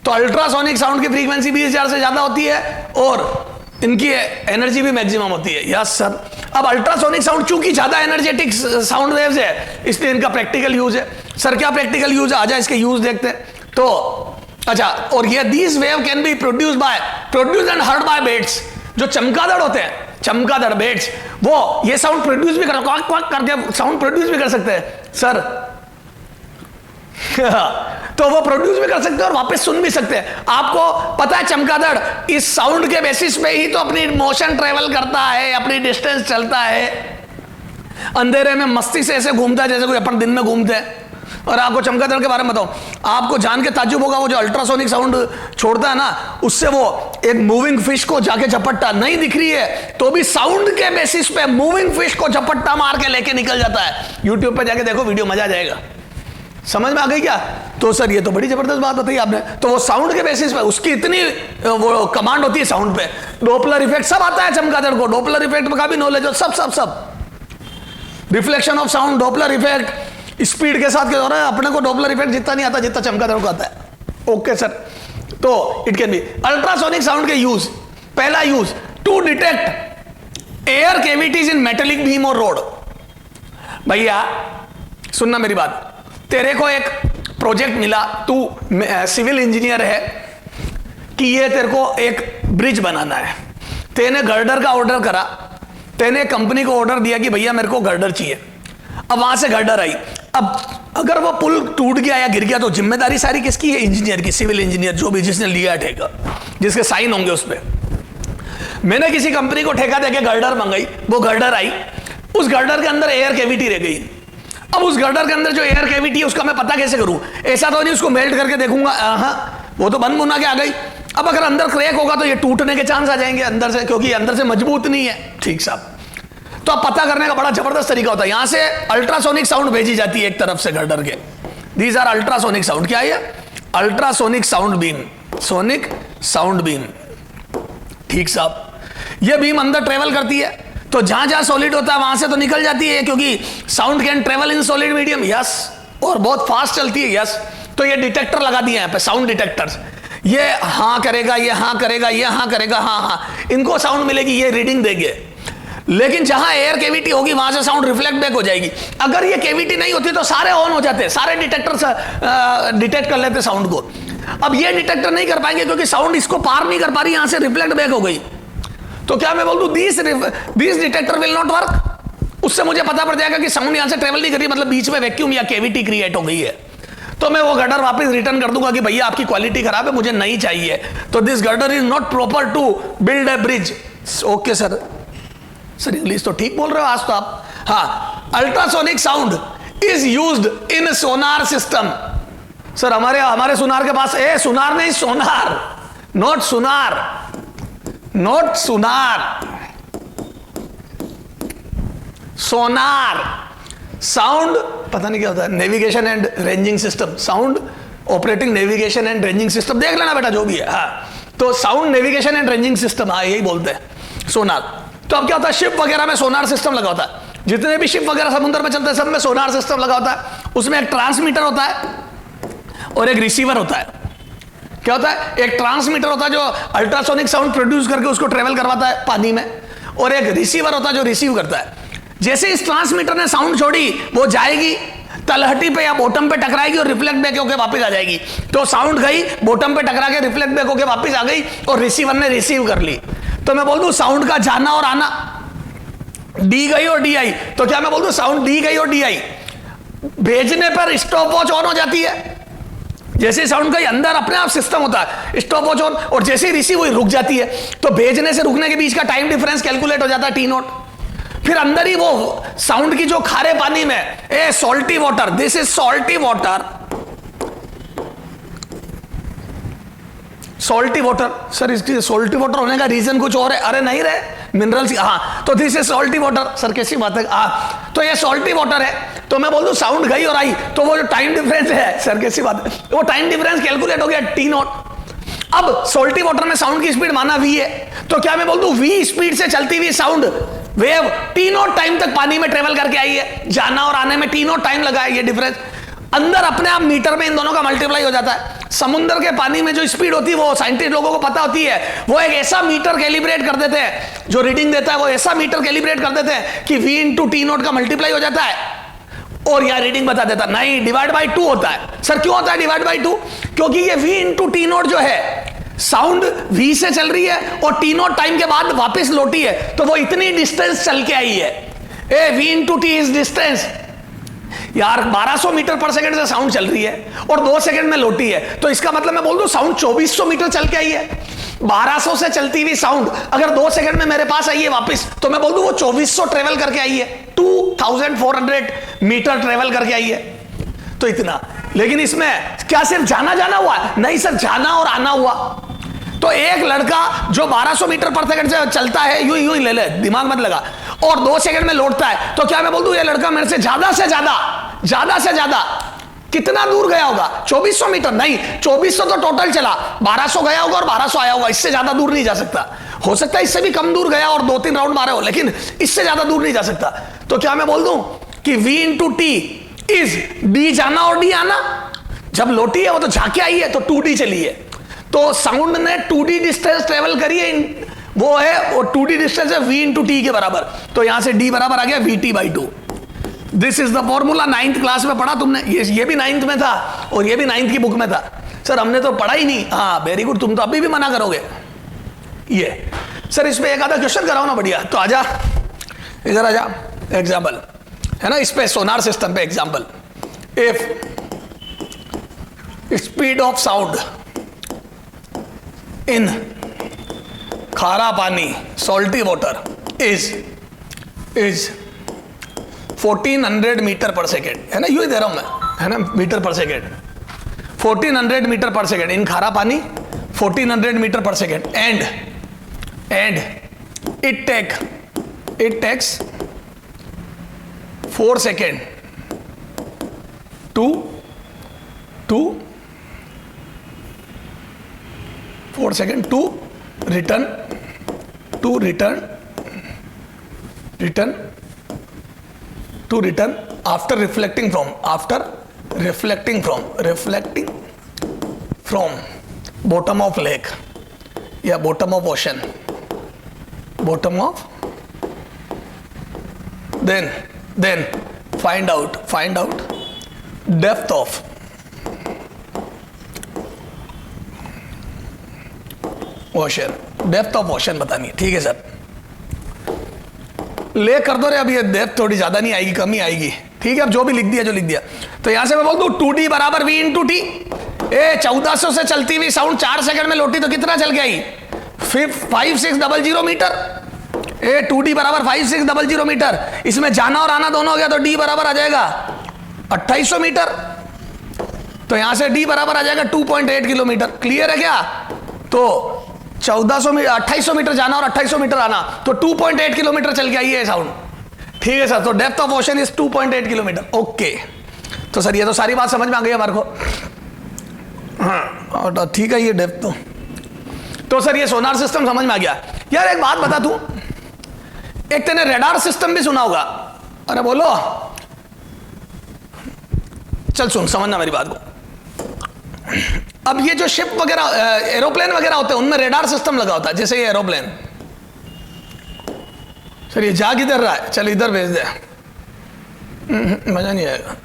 तो अल्ट्रासोनिक साउंड की फ्रीक्वेंसी 20,000 से ज्यादा होती है और इनकी एनर्जी भी मैक्सिमम होती है। Yes sir. अब अल्ट्रासोनिक साउंड चूंकि ज्यादा एनर्जेटिक साउंड वेव्स है, इसलिए इनका प्रैक्टिकल यूज है। सर क्या प्रैक्टिकल यूज है, आजा इसके यूज देखते हैं। तो अच्छा, और ये these wave can be produced and heard by bats. जो चमगादड़ होते हैं, चमगादड़ बेट्स, वो ये साउंड प्रोड्यूस भी करके साउंड प्रोड्यूस भी कर सकते हैं सर। तो वो प्रोड्यूस भी कर सकते हैं और वापस सुन भी सकते हैं। आपको पता है चमगादड़ इस साउंड के बेसिस पे ही तो अपनी मोशन ट्रेवल करता है, अपनी डिस्टेंस चलता है। अंधेरे में मस्ती से ऐसे घूमता है जैसे कोई अपन दिन में घूमते हैं। और आपको चमगादड़ के बारे में बताऊं, आपको जान के ताज्जुब होगा, वो जो अल्ट्रासोनिक साउंड छोड़ता है ना, उससे वो एक मूविंग फिश को जाके झपट्टा, नहीं दिख रही है तो भी साउंड के बेसिस पे मूविंग फिश को झपट्टा मार के लेके निकल जाता है। यूट्यूब पे जाके देखो, वीडियो मजा आ जाएगा। समझ में आ गई क्या? तो सर ये तो बड़ी जबरदस्त बात बताई आपने। तो वो साउंड के बेसिस पे उसकी इतनी वो कमांड होती है साउंड पे। डोपलर इफेक्ट सब आता है चमगादड़ को, डोपलर इफेक्ट का भी नॉलेज हो, सब reflection of sound, Doppler effect, speed के साथ क्या हो रहा है। अपने को डोपलर इफेक्ट जितना नहीं आता जितना चमगादड़ को आता है। Okay sir. तो it can be ultrasonic sound के यूज, पहला use to detect air cavities in metallic beam और रोड। भैया सुनना मेरी बात, तेरे को एक प्रोजेक्ट मिला, तू सिविल इंजीनियर है, कि ये तेरे को एक ब्रिज बनाना है। तेने गर्डर का ऑर्डर करा, तेने कंपनी को ऑर्डर दिया कि भैया मेरे को गर्डर चाहिए। अब वहां से गर्डर आई। अब अगर वो पुल टूट गया या गिर गया तो जिम्मेदारी सारी किसकी है? इंजीनियर की, सिविल इंजीनियर जो भी जिसने लिया ठेका, जिसके साइन होंगे उस पर। मैंने किसी कंपनी को ठेका देके गर्डर मंगाई, वो गर्डर आई, उस गर्डर के अंदर एयर कैविटी रह गई। अब उस गर्डर के अंदर जो एयर कैविटी है उसका मैं पता कैसे करूं? ऐसा तो नहीं उसको मेल्ट करके देखूंगा, हाँ वो तो बंद मुना के आ गई। अब अगर अंदर क्रैक होगा तो ये टूटने के चांस आ जाएंगे अंदर से, क्योंकि अंदर से मजबूत नहीं है। ठीक साहब। तो अब पता करने का बड़ा जबरदस्त तरीका होता है, यहां से अल्ट्रासोनिक साउंड भेजी जाती है एक तरफ से गर्डर के। These are ultrasonic sound. क्या है? Ultrasonic sound beam, sonic sound beam. ठीक साहब। यह बीम अंदर ट्रेवल करती है, तो जहां जहां सॉलिड होता है वहां से तो निकल जाती है, क्योंकि sound can travel in solid medium. Yes. और बहुत फास्ट चलती है। यस। तो ये डिटेक्टर लगा दिए यहाँ पे, साउंड डिटेक्टर्स। ये हाँ करेगा, ये हाँ करेगा, ये हाँ करेगा, हाँ हाँ, इनको साउंड मिलेगी, ये रीडिंग देंगे। लेकिन जहां एयर कैविटी होगी वहां से साउंड रिफ्लेक्ट बैक हो जाएगी। अगर ये कैविटी नहीं होती तो सारे ऑन हो जाते, सारे डिटेक्टर डिटेक्ट कर लेते साउंड को। अब ये डिटेक्टर नहीं कर पाएंगे क्योंकि साउंड इसको पार नहीं कर पा रही, यहां से रिफ्लेक्ट बैक हो गई। तो क्या मैं बोल दूं this detector will not work? उससे मुझे पता पड़ जाएगा कि साउंड यहां से ट्रेवल नहीं कर रही, मतलब बीच में वैक्यूम या कैविटी क्रिएट हो गई है। तो मैं वो गर्डर वापस रिटर्न कर दूंगा कि भैया आपकी क्वालिटी खराब है, मुझे नहीं चाहिए। तो this girder is not proper to build a bridge. Okay sir. Sir English तो ठीक बोल रहे हो आज तो आप। हाँ, ultrasonic sound is used in sonar system. Sir हमारे सुनार के पास, सुनार नहीं सोनार, नॉट सुनार, नॉट सुनार। सोनार, साउंड पता नहीं क्या होता है, navigation and ranging system, sound operating navigation and ranging system, देख लेना बेटा जो भी है। हाँ, तो sound navigation and ranging system, हाँ यही बोलते हैं सोनार। तो अब क्या होता है, शिप वगैरह में सोनार सिस्टम लगा होता है, जितने भी शिप वगैरह समुद्र में चलते हैं सब में सोनार सिस्टम लगा होता है। उसमें एक ट्रांसमीटर होता है और एक रिसीवर होता है। क्या होता है, एक ट्रांसमीटर होता है जो अल्ट्रासोनिक साउंड प्रोड्यूस करके उसको ट्रेवल करवाता है पानी में, और एक रिसीवर होता है जो रिसीव करता है। जैसे इस ट्रांसमीटर ने साउंड छोड़ी, वो जाएगी तलहटी पे या बॉटम पे टकराएगी और रिफ्लेक्ट बैक होकर वापस आ जाएगी। तो साउंड गई, बॉटम पे टकरा के रिफ्लेक्ट बैक होकर वापस आ गई और रिसीवर ने रिसीव कर ली। तो मैं बोल दूं साउंड का जाना और आना, डी गई और डी आई, तो क्या मैं बोल दूं साउंड डी गई और डी आई। भेजने पर स्टॉप वॉच ऑन हो जाती है, जैसे साउंड का अंदर अपने आप सिस्टम होता है स्टॉप वॉच ऑन, और जैसे ही रिसीव हुई रुक जाती है। तो भेजने से रुकने के बीच का टाइम डिफरेंस कैलकुलेट हो जाता है टी नॉट। फिर अंदर ही वो साउंड की जो खारे पानी में, a salty water, this is salty water, salty water. Sir इसकी सॉल्टी वाटर होने का रीजन कुछ और है? अरे नहीं रहे, मिनरल्स, हाँ तो this is salty water. Sir कैसी बात है, हाँ तो ये सॉल्टी वाटर है। तो मैं बोल दूं साउंड गई और आई, तो वो जो टाइम डिफरेंस है, सर कैसी बात है, वो टाइम डिफरेंस कैलकुलेट हो गया टी नॉट। अब सॉल्टी वाटर में साउंड की स्पीड माना v है, तो क्या मैं बोल दूं v स्पीड से चलती हुई sound wave T not time तक पानी में ट्रेवल करके आई है, जाना और आने में टी नॉट टाइम लगा है। ये डिफरेंस अंदर अपने आप मीटर में इन दोनों का मल्टीप्लाई हो जाता है। समुद्र के पानी में जो स्पीड होती है वो साइंटिस्ट लोगों को पता होती है, वो एक ऐसा मीटर कैलिब्रेट कर देते हैं, जो रीडिंग देता है वो ऐसा मीटर कैलिब्रेट कर देते हैं कि v इंटू टी नॉट का मल्टीप्लाई हो जाता है और यह रीडिंग बता देता। नहीं, डिवाइड बाई 2 होता है। सर क्यों होता है डिवाइड बाई 2? क्योंकि ये v इंटू टी नॉट जो है, साउंड v से चल रही है और टी नॉट टाइम के बाद वापस लौटी है, तो वो इतनी डिस्टेंस चल के आई है। ए v into T is distance यार, 1200 मीटर पर सेकंड से साउंड चल रही है और 2 सेकंड में लौटी है, तो इसका मतलब मैं बोल दूं साउंड 2400 मीटर चल के आई है। 1200 से चलती हुई साउंड अगर 2 सेकंड में मेरे पास आई है वापस, तो मैं बोल दूं वो 2400 ट्रेवल करके आई है, 2400 मीटर ट्रेवल करके आई है। तो इतना, लेकिन इसमें क्या सिर्फ जाना जाना हुआ? नहीं सर, जाना और आना हुआ। तो एक लड़का जो 1200 मीटर पर सेकंड से चलता है, यूं यूं ही ले ले, दिमाग मत लगा, और 2 सेकंड में लौटता है, तो क्या मैं बोल दूं ये लड़का मेरे से ज्यादा कितना दूर गया होगा? 2400 मीटर नहीं, 2400 तो टोटल चला, 1200 गया होगा और 1200 आया होगा, इससे ज्यादा दूर नहीं जा सकता। हो सकता है इससे भी कम दूर गया और 2-3 राउंड मारे हो, लेकिन इससे ज्यादा दूर नहीं जा सकता। तो क्या मैं बोल दूं कि v into T is D जाना और डी आना। जब लौटी है वो तो झाके आई है, तो 2d चली है, तो साउंड ने 2d डिस्टेंस ट्रेवल करी है, वो है, और 2d डिस्टेंस है v इंटू टी के बराबर। तो यहां से d बराबर आ गया vt by 2। This is the formula. 9th class में पढ़ा तुमने, ये भी 9th में था और ये भी 9th की बुक में था। सर हमने तो पढ़ा ही नहीं। हाँ वेरी गुड, तुम तो अभी भी मना करोगे। ये सर इस पे एक आधा क्वेश्चन कराओ ना, बढ़िया। तो आजा इधर आजा, एग्जाम्पल है ना इस पे, सोनार सिस्टम पे example. If speed of sound in खारा पानी, salty water is 1400 metre per second, है ना, यू ही दे रहा हूं मैं, है ना, metre per second, 1400 metre per second in खारा पानी, 1400 metre per second, and it takes 4 second to 4 second to return after reflecting from bottom of lake या bottom of ocean, then find out depth of ocean बतानी है। ठीक है sir, ले कर दो रे, अब ये डेप्थ थोड़ी ज्यादा नहीं आएगी, कम ही आएगी। ठीक है, अब जो भी लिख दिया। तो यहां से मैं बोल दूं 2d बराबर v इंटू टी। 1400 से चलती हुई साउंड 4 सेकंड में लौटी, तो कितना चल के आई? 5600 मीटर। 2d बराबर 5600 मीटर। इसमें जाना और आना दोनों हो गया, तो d बराबर आ जाएगा 2800 मीटर। तो यहां से d बराबर आ जाएगा 2.8 किलोमीटर। क्लियर है क्या? तो 2800 मीटर जाना और 2800 मीटर आना, तो 2.8 किलोमीटर चल के आई है साउंड। ठीक है सर, तो depth of ocean is 2.8 kilometre. Okay, तो सर ये तो सारी बात समझ में आ गई हमारे को। हाँ, और ठीक है, ये डेप्थ तो सर ये सोनार सिस्टम समझ में आ गया। यार एक बात बता तू, एक तेने रेडार सिस्टम भी सुना होगा। अरे बोलो, चल सुन, समझना मेरी बात को। अब ये जो शिप वगैरह, एरोप्लेन वगैरह होते हैं, उनमें रेडार सिस्टम लगा होता है। जैसे ये एरोप्लेन, सर ये जा किधर रहा है, चल इधर भेज दे, मजा नहीं आएगा।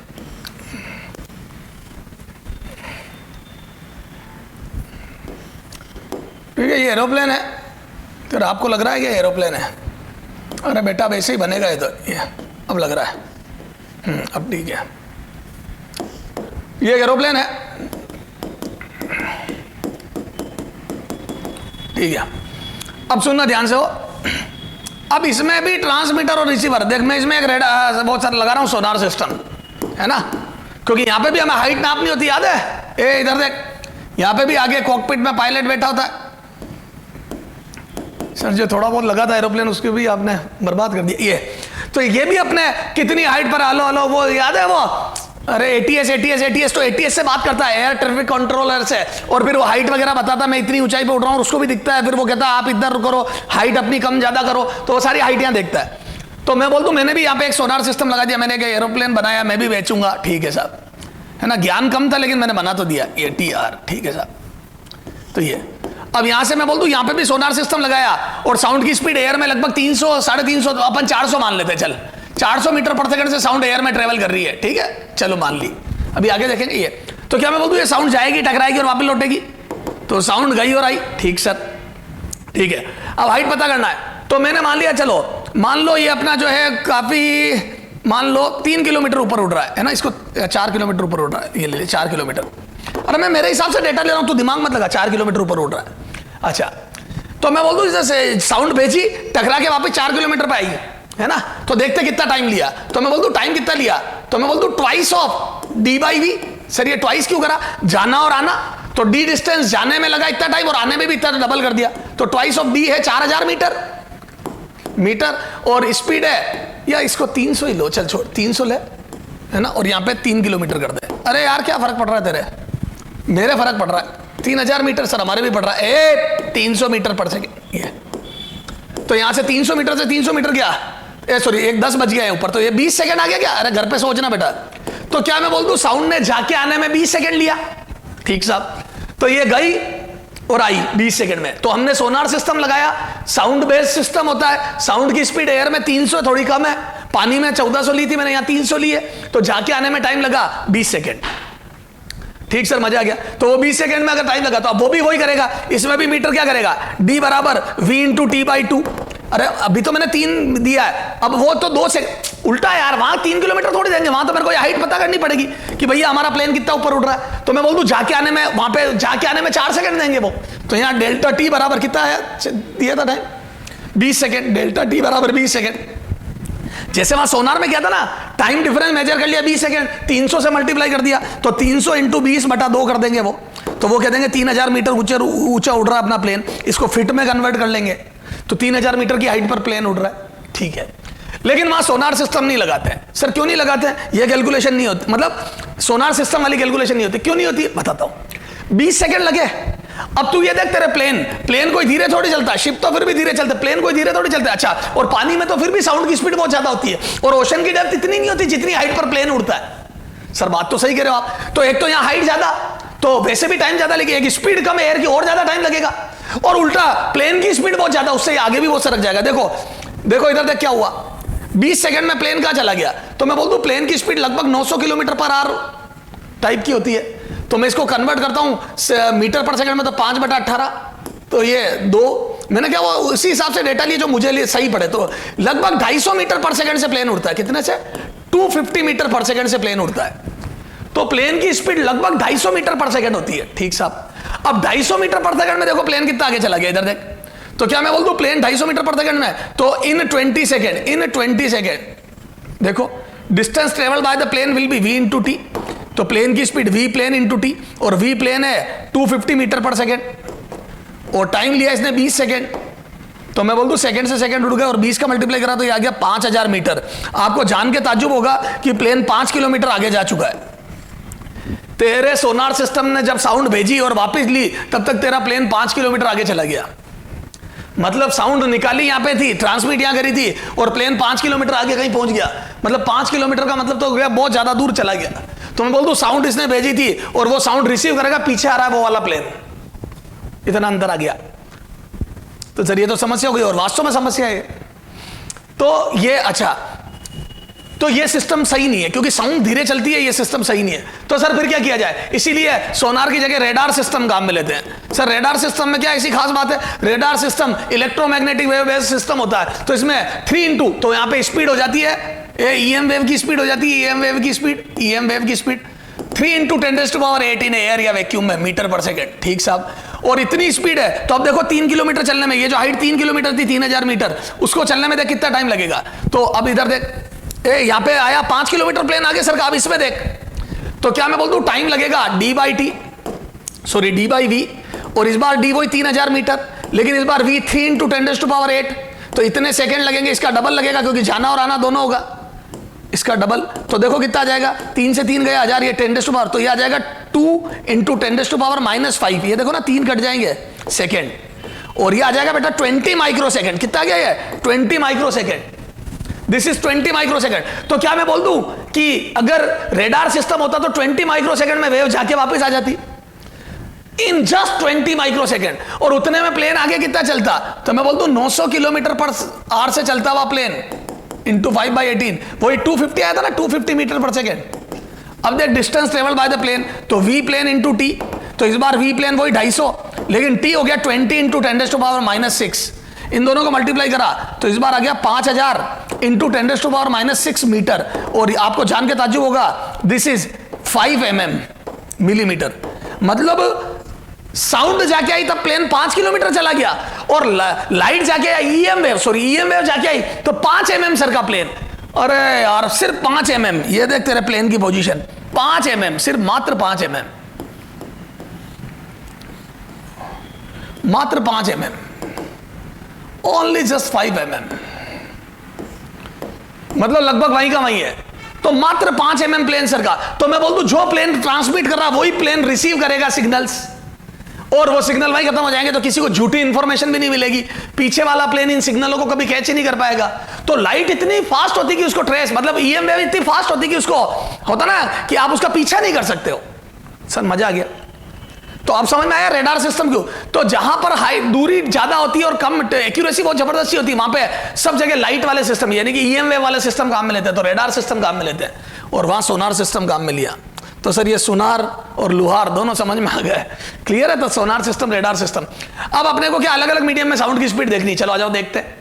ठीक है, ये एरोप्लेन है, फिर आपको लग रहा है कि एरोप्लेन है। अरे बेटा, वैसे ही बनेगा ये तो, ये अब लग रहा है। अब ठीक है, ये एरोप्लेन है। ठीक है, अब सुनना ध्यान से हो। अब इसमें भी ट्रांसमीटर और रिसीवर, देख मैं इसमें एक रेडार बहुत सारा लगा रहा हूं, सोनार सिस्टम है ना, क्योंकि यहां पे भी हमें हाइट नापनी होती है, याद है? ए इधर देख, यहां पे भी आगे कॉकपिट में पायलट बैठा होता है। सर जो थोड़ा बहुत लगा था एरोप्लेन, उसको भी आपने बर्बाद कर दिया। ये तो ये भी अपने कितनी हाइट पर, आलो आलो वो याद है वो, अरे एटीएस तो एटीएस से बात करता है, एयर ट्रैफिक कंट्रोलर से, और फिर वो हाइट वगैरह बताता, मैं इतनी ऊंचाई पे उड़ रहा हूँ, उसको भी दिखता है। फिर वो कहता है आप इधर करो, हाइट अपनी कम ज्यादा करो, तो वो सारी हाइट यहाँ देखता है। तो मैं बोल दूं, मैंने भी यहाँ पे एक सोनार सिस्टम लगा दिया, मैंने एरोप्लेन बनाया, मैं भी बेचूंगा। ठीक है साहब, है ना, ज्ञान कम था लेकिन मैंने बना तो दिया, ये TR। ठीक है साहब, तो ये अब यहां से मैं बोल दूं, यहां पे भी सोनार सिस्टम लगाया, और साउंड की स्पीड एयर में लगभग 300 350, अपन 400 मान लेते, चल 400 मीटर पर सेकंड से साउंड एयर में ट्रेवल कर रही है। ठीक है, चलो मान ली, अभी आगे देखेंगे। ये तो क्या मैं बोल दूं, ये साउंड जाएगी, टकराएगी और वापस लौटेगी, तो साउंड गई और आई। ठीक सर, ठीक है, अब हाइट पता करना है, तो मैंने मान लिया, चलो मान लो ये अपना जो है काफी, मान लो 3 किलोमीटर ऊपर उड़ रहा है ना, इसको 4 किलोमीटर ऊपर उड़ रहा है, ये ले ले 4 किलोमीटर। अरे मैं मेरे हिसाब से डेटा ले रहा हूं, तो दिमाग मत लगा, 4 किलोमीटर ऊपर उड़ रहा है। अच्छा, तो मैं बोल दूं जैसे साउंड भेजी, टकरा के वापस 4 किलोमीटर पे आई, है ना, तो देखते कितना टाइम लिया, तो मैं बोल दूं टाइम कितना लिया, तो मैं बोल दूं ट्वाइस ऑफ d/v। सर ये ट्वाइस क्यों करा, जाना और आना, तो d डिस्टेंस जाने में लगा इतना टाइम और आने में भी इतना, डबल कर दिया, तो ट्वाइस ऑफ d है 4000 मीटर, और स्पीड है, या इसको 300 ही लो, चल छोड़ 300 ले, है ना, और यहाँ पे 3 किलोमीटर कर दे। अरे यार क्या फर्क पड़ रहा है तेरे, मेरे फर्क पड़ रहा है, 3000 मीटर सर हमारे भी पड़ रहा है, 300 मीटर पर सेकेंड। ये तो यहां से 300 मीटर से 300 मीटर गया, सॉरी 10 बज गया है ऊपर, तो ये 20 सेकंड आ गया क्या? अरे घर पे सोचना बेटा। तो क्या मैं बोल दूं, साउंड ने जाके आने में 20 सेकंड लिया। ठीक साहब, तो ये गई और आई 20 सेकंड में। तो हमने सोनार सिस्टम लगाया, साउंड बेस्ड सिस्टम होता है, साउंड की स्पीड एयर में 300 थोड़ी कम है, पानी में 1400 ली थी मैंने, यहां 300 ली है, तो जाके आने में टाइम लगा 20 सेकंड। ठीक सर, मजा आ गया। तो वो 20 सेकंड में अगर टाइम लगा, तो अब वो भी वही करेगा, इसमें भी मीटर क्या करेगा, d बराबर v × t/2। अरे अभी तो मैंने 3 दिया है, अब वो तो 2 से उल्टा है यार, वहां 3 किलोमीटर थोड़ी देंगे, वहां तो मेरे को हाइट पता करनी पड़ेगी कि भैया हमारा प्लेन कितना ऊपर उड़ रहा है। तो मैं बोल दूं जाके आने में, वहां पे जाके आने में 4 सेकंड देंगे वो, तो यहाँ डेल्टा t बराबर कितना है दिया था टाइम, 20 सेकंड, डेल्टा t बराबर 20 सेकंड। जैसे वहां सोनार में क्या था ना, टाइम डिफरेंस मेजर कर लिया 20 सेकंड, 300 से मल्टीप्लाई कर दिया, तो 300 × 20/2 कर देंगे वो, तो वो कह देंगे 3000 मीटर ऊंचा उड़ रहा है अपना प्लेन, इसको फीट में कन्वर्ट कर लेंगे, तो 3000 मीटर की हाइट पर प्लेन उड़ रहा है। ठीक है, लेकिन वहां सोनार सिस्टम नहीं लगाते हैं। सर क्यों नहीं लगाते हैं? ये कैलकुलेशन नहीं होती, मतलब सोनार सिस्टम वाली कैलकुलेशन नहीं होती। क्यों नहीं होती बताता हूं। 20 सेकंड लगे, अब तू ये देख, तेरे प्लेन कोई धीरे थोड़ी चलता है, शिप तो फिर भी धीरे चलता है, प्लेन कोई धीरे थोड़ी चलता है। अच्छा, और पानी में तो फिर भी साउंड की स्पीड बहुत ज्यादा होती है, और ओशन की डेप्थ इतनी नहीं होती जितनी हाइट पर प्लेन उड़ता है। सर बात तो सही कह रहे हो आप। तो एक तो यहाँ हाइट ज्यादा, तो वैसे भी टाइम ज्यादा लगेगा, एक स्पीड कम एयर की और ज्यादा टाइम लगेगा, और उल्टा प्लेन की स्पीड बहुत ज्यादा, उससे आगे भी बहुत सरक जाएगा। देखो इधर देख क्या हुआ, 20 सेकंड में प्लेन कहां चला गया, तो मैं बोल दूं प्लेन की स्पीड लगभग 900 किलोमीटर पर आवर टाइप की होती है, तो मैं इसको कन्वर्ट करता हूं मीटर पर सेकंड में, तो 5/18, तो ये 2, मैंने क्या हुआ उसी हिसाब से डेटा लिए जो मुझे लिए सही पड़े, तो लगभग 250 मीटर पर सेकंड से प्लेन उड़ता है। कितने से? 250 मीटर पर सेकंड से प्लेन उड़ता है, तो प्लेन की स्पीड लगभग 250 मीटर पर सेकंड होती है। ठीक साहब, अब 250 मीटर पर सेकंड में देखो प्लेन कितना आगे चला गया, इधर देख, तो क्या मैं बोल दूं प्लेन 250 मीटर पर सेकंड में, तो इन 20 सेकंड देखो distance travel by the plane will be v × t, तो प्लेन की स्पीड v प्लेन × t, और v प्लेन है 250 मीटर पर सेकंड, और टाइम लिया इसने 20 सेकंड। तो मैं बोल दूं सेकंड से सेकंड उड़ गया और 20 का मल्टीप्लाई करा तो ये आ गया 5000 मीटर। आपको जान के ताज्जुब होगा कि प्लेन 5 किलोमीटर आगे जा चुका है। तेरे सोनार सिस्टम ने जब साउंड भेजी और वापस ली तब तक तेरा प्लेन 5 किलोमीटर आगे चला गया। मतलब साउंड निकाली यहां पे थी, ट्रांसमिट यहां करी थी और प्लेन 5 किलोमीटर आगे कहीं पहुंच गया। मतलब 5 किलोमीटर का मतलब तो हो गया बहुत ज्यादा दूर चला गया। तो मैं बोल दूं साउंड इसने भेजी थी और वो साउंड रिसीव करेगा, पीछे आ रहा है वो वाला प्लेन, इतना अंतर आ गया। तो सर ये तो समस्या हो गई और वास्तव में समस्या है। तो ये अच्छा, तो ये सिस्टम सही नहीं है क्योंकि साउंड धीरे चलती है, ये सिस्टम सही नहीं है। तो सर फिर क्या किया जाए? इसीलिए सोनार की जगह रेडार सिस्टम काम में लेते हैं। सर रेडार सिस्टम में क्या ऐसी खास बात है? Radar system electromagnetic wave based system होता है। तो इसमें 3 तो यहां पे स्पीड हो जाती है, ईएम वेव की स्पीड हो जाती है, ईएम वेव की स्पीड 3 × 10⁸ इन एयर या वैक्यूम में मीटर पर सेकेंड। ठीक साहब, और इतनी स्पीड है तो अब देखो 3 किलोमीटर चलने में, ये जो हाइट 3 किलोमीटर थी 3000 मीटर, उसको चलने में देख कितना टाइम लगेगा। तो अब इधर देख, यहां पे आया 5 किलोमीटर प्लेन आगे सर का, अब इसमें देख तो क्या मैं बोल दूं टाइम लगेगा d/v, और इस बार d वही 3000 मीटर, लेकिन इस बार v 3 × 10⁸, तो इतने सेकंड लगेंगे, इसका डबल लगेगा क्योंकि जाना और आना दोनों होगा, इसका डबल। तो देखो कितना आ जाएगा, 3 से 3 गया 1000, ये 10⁻, तो ये आ जाएगा 2 × 10⁻⁵। ये देखो ना 3 कट जाएंगे सेकेंड, और ये आ जाएगा बेटा 20 माइक्रो सेकेंड। कितना गया ये? 20 micro second. This is 20 micro second. तो क्या मैं बोल दूं कि अगर रेडार सिस्टम होता तो 20 माइक्रो सेकेंड में वेव जाके वापस आ जाती, इन जस्ट 20 माइक्रो सेकेंड। और उतने में प्लेन आगे कितना चलता? तो मैं बोल दूं 900 km/h से चलता हुआ प्लेन इंटू 5/18, वही 250 आया था ना, 250 मीटर पर सेकेंड। अब देख distance travel by the plane, तो v प्लेन इंटू टी, तो इस बार v प्लेन वही 250, लेकिन t हो गया 20 × 10⁻⁻⁶। इन दोनों को मल्टीप्लाई करा तो इस बार आ गया 5000 × 10⁻⁻⁶ मीटर। और आपको जान के ताज्जुब होगा, दिस इज 5 mm मिलीमीटर। मतलब साउंड जाके आई तब प्लेन 5 किलोमीटर चला गया, और लाइट जाके आई, ईएम वेव जाके आई तो 5 mm सर का प्लेन। अरे यार सिर्फ 5 mm, ये देख तेरे प्लेन की पोजीशन 5 mm, सिर्फ मात्र 5 mm, मात्र 5 mm, ओनली जस्ट 5 mm, मतलब लगभग वहीं का वहीं है। तो मात्र 5 mm प्लेन सर का। तो मैं बोल दूं जो प्लेन ट्रांसमिट कर रहा वही प्लेन रिसीव करेगा सिग्नल्स, और वो सिग्नल वहीं खत्म हो जाएंगे, तो किसी को झूठी इंफॉर्मेशन भी नहीं मिलेगी, पीछे वाला प्लेन इन सिग्नलों को कभी कैच ही नहीं कर पाएगा। तो लाइट इतनी फास्ट होती कि उसको ट्रेस, मतलब ईएम वेव इतनी फास्ट होती कि उसको होता ना कि आप उसका पीछा नहीं कर सकते हो। सर मजा आ गया। तो आप समझ में आया रेडार सिस्टम क्यों? तो जहां पर हाई दूरी ज्यादा होती है और कम एक्यूरेसी बहुत जबरदस्ती होती है, वहां पे सब जगह लाइट वाले सिस्टम यानी कि ईएम वेव वाले सिस्टम काम में लेते हैं, तो रेडार सिस्टम काम में लेते हैं, और वहां सोनार सिस्टम काम में लिया। तो सर ये सोनार और लुहार दोनों समझ में आ गए, क्लियर है? तो सोनार सिस्टम, रेडार सिस्टम। अब अपने को क्या अलग अलग मीडियम में साउंड की स्पीड देखनी, चलो आ जाओ देखते हैं।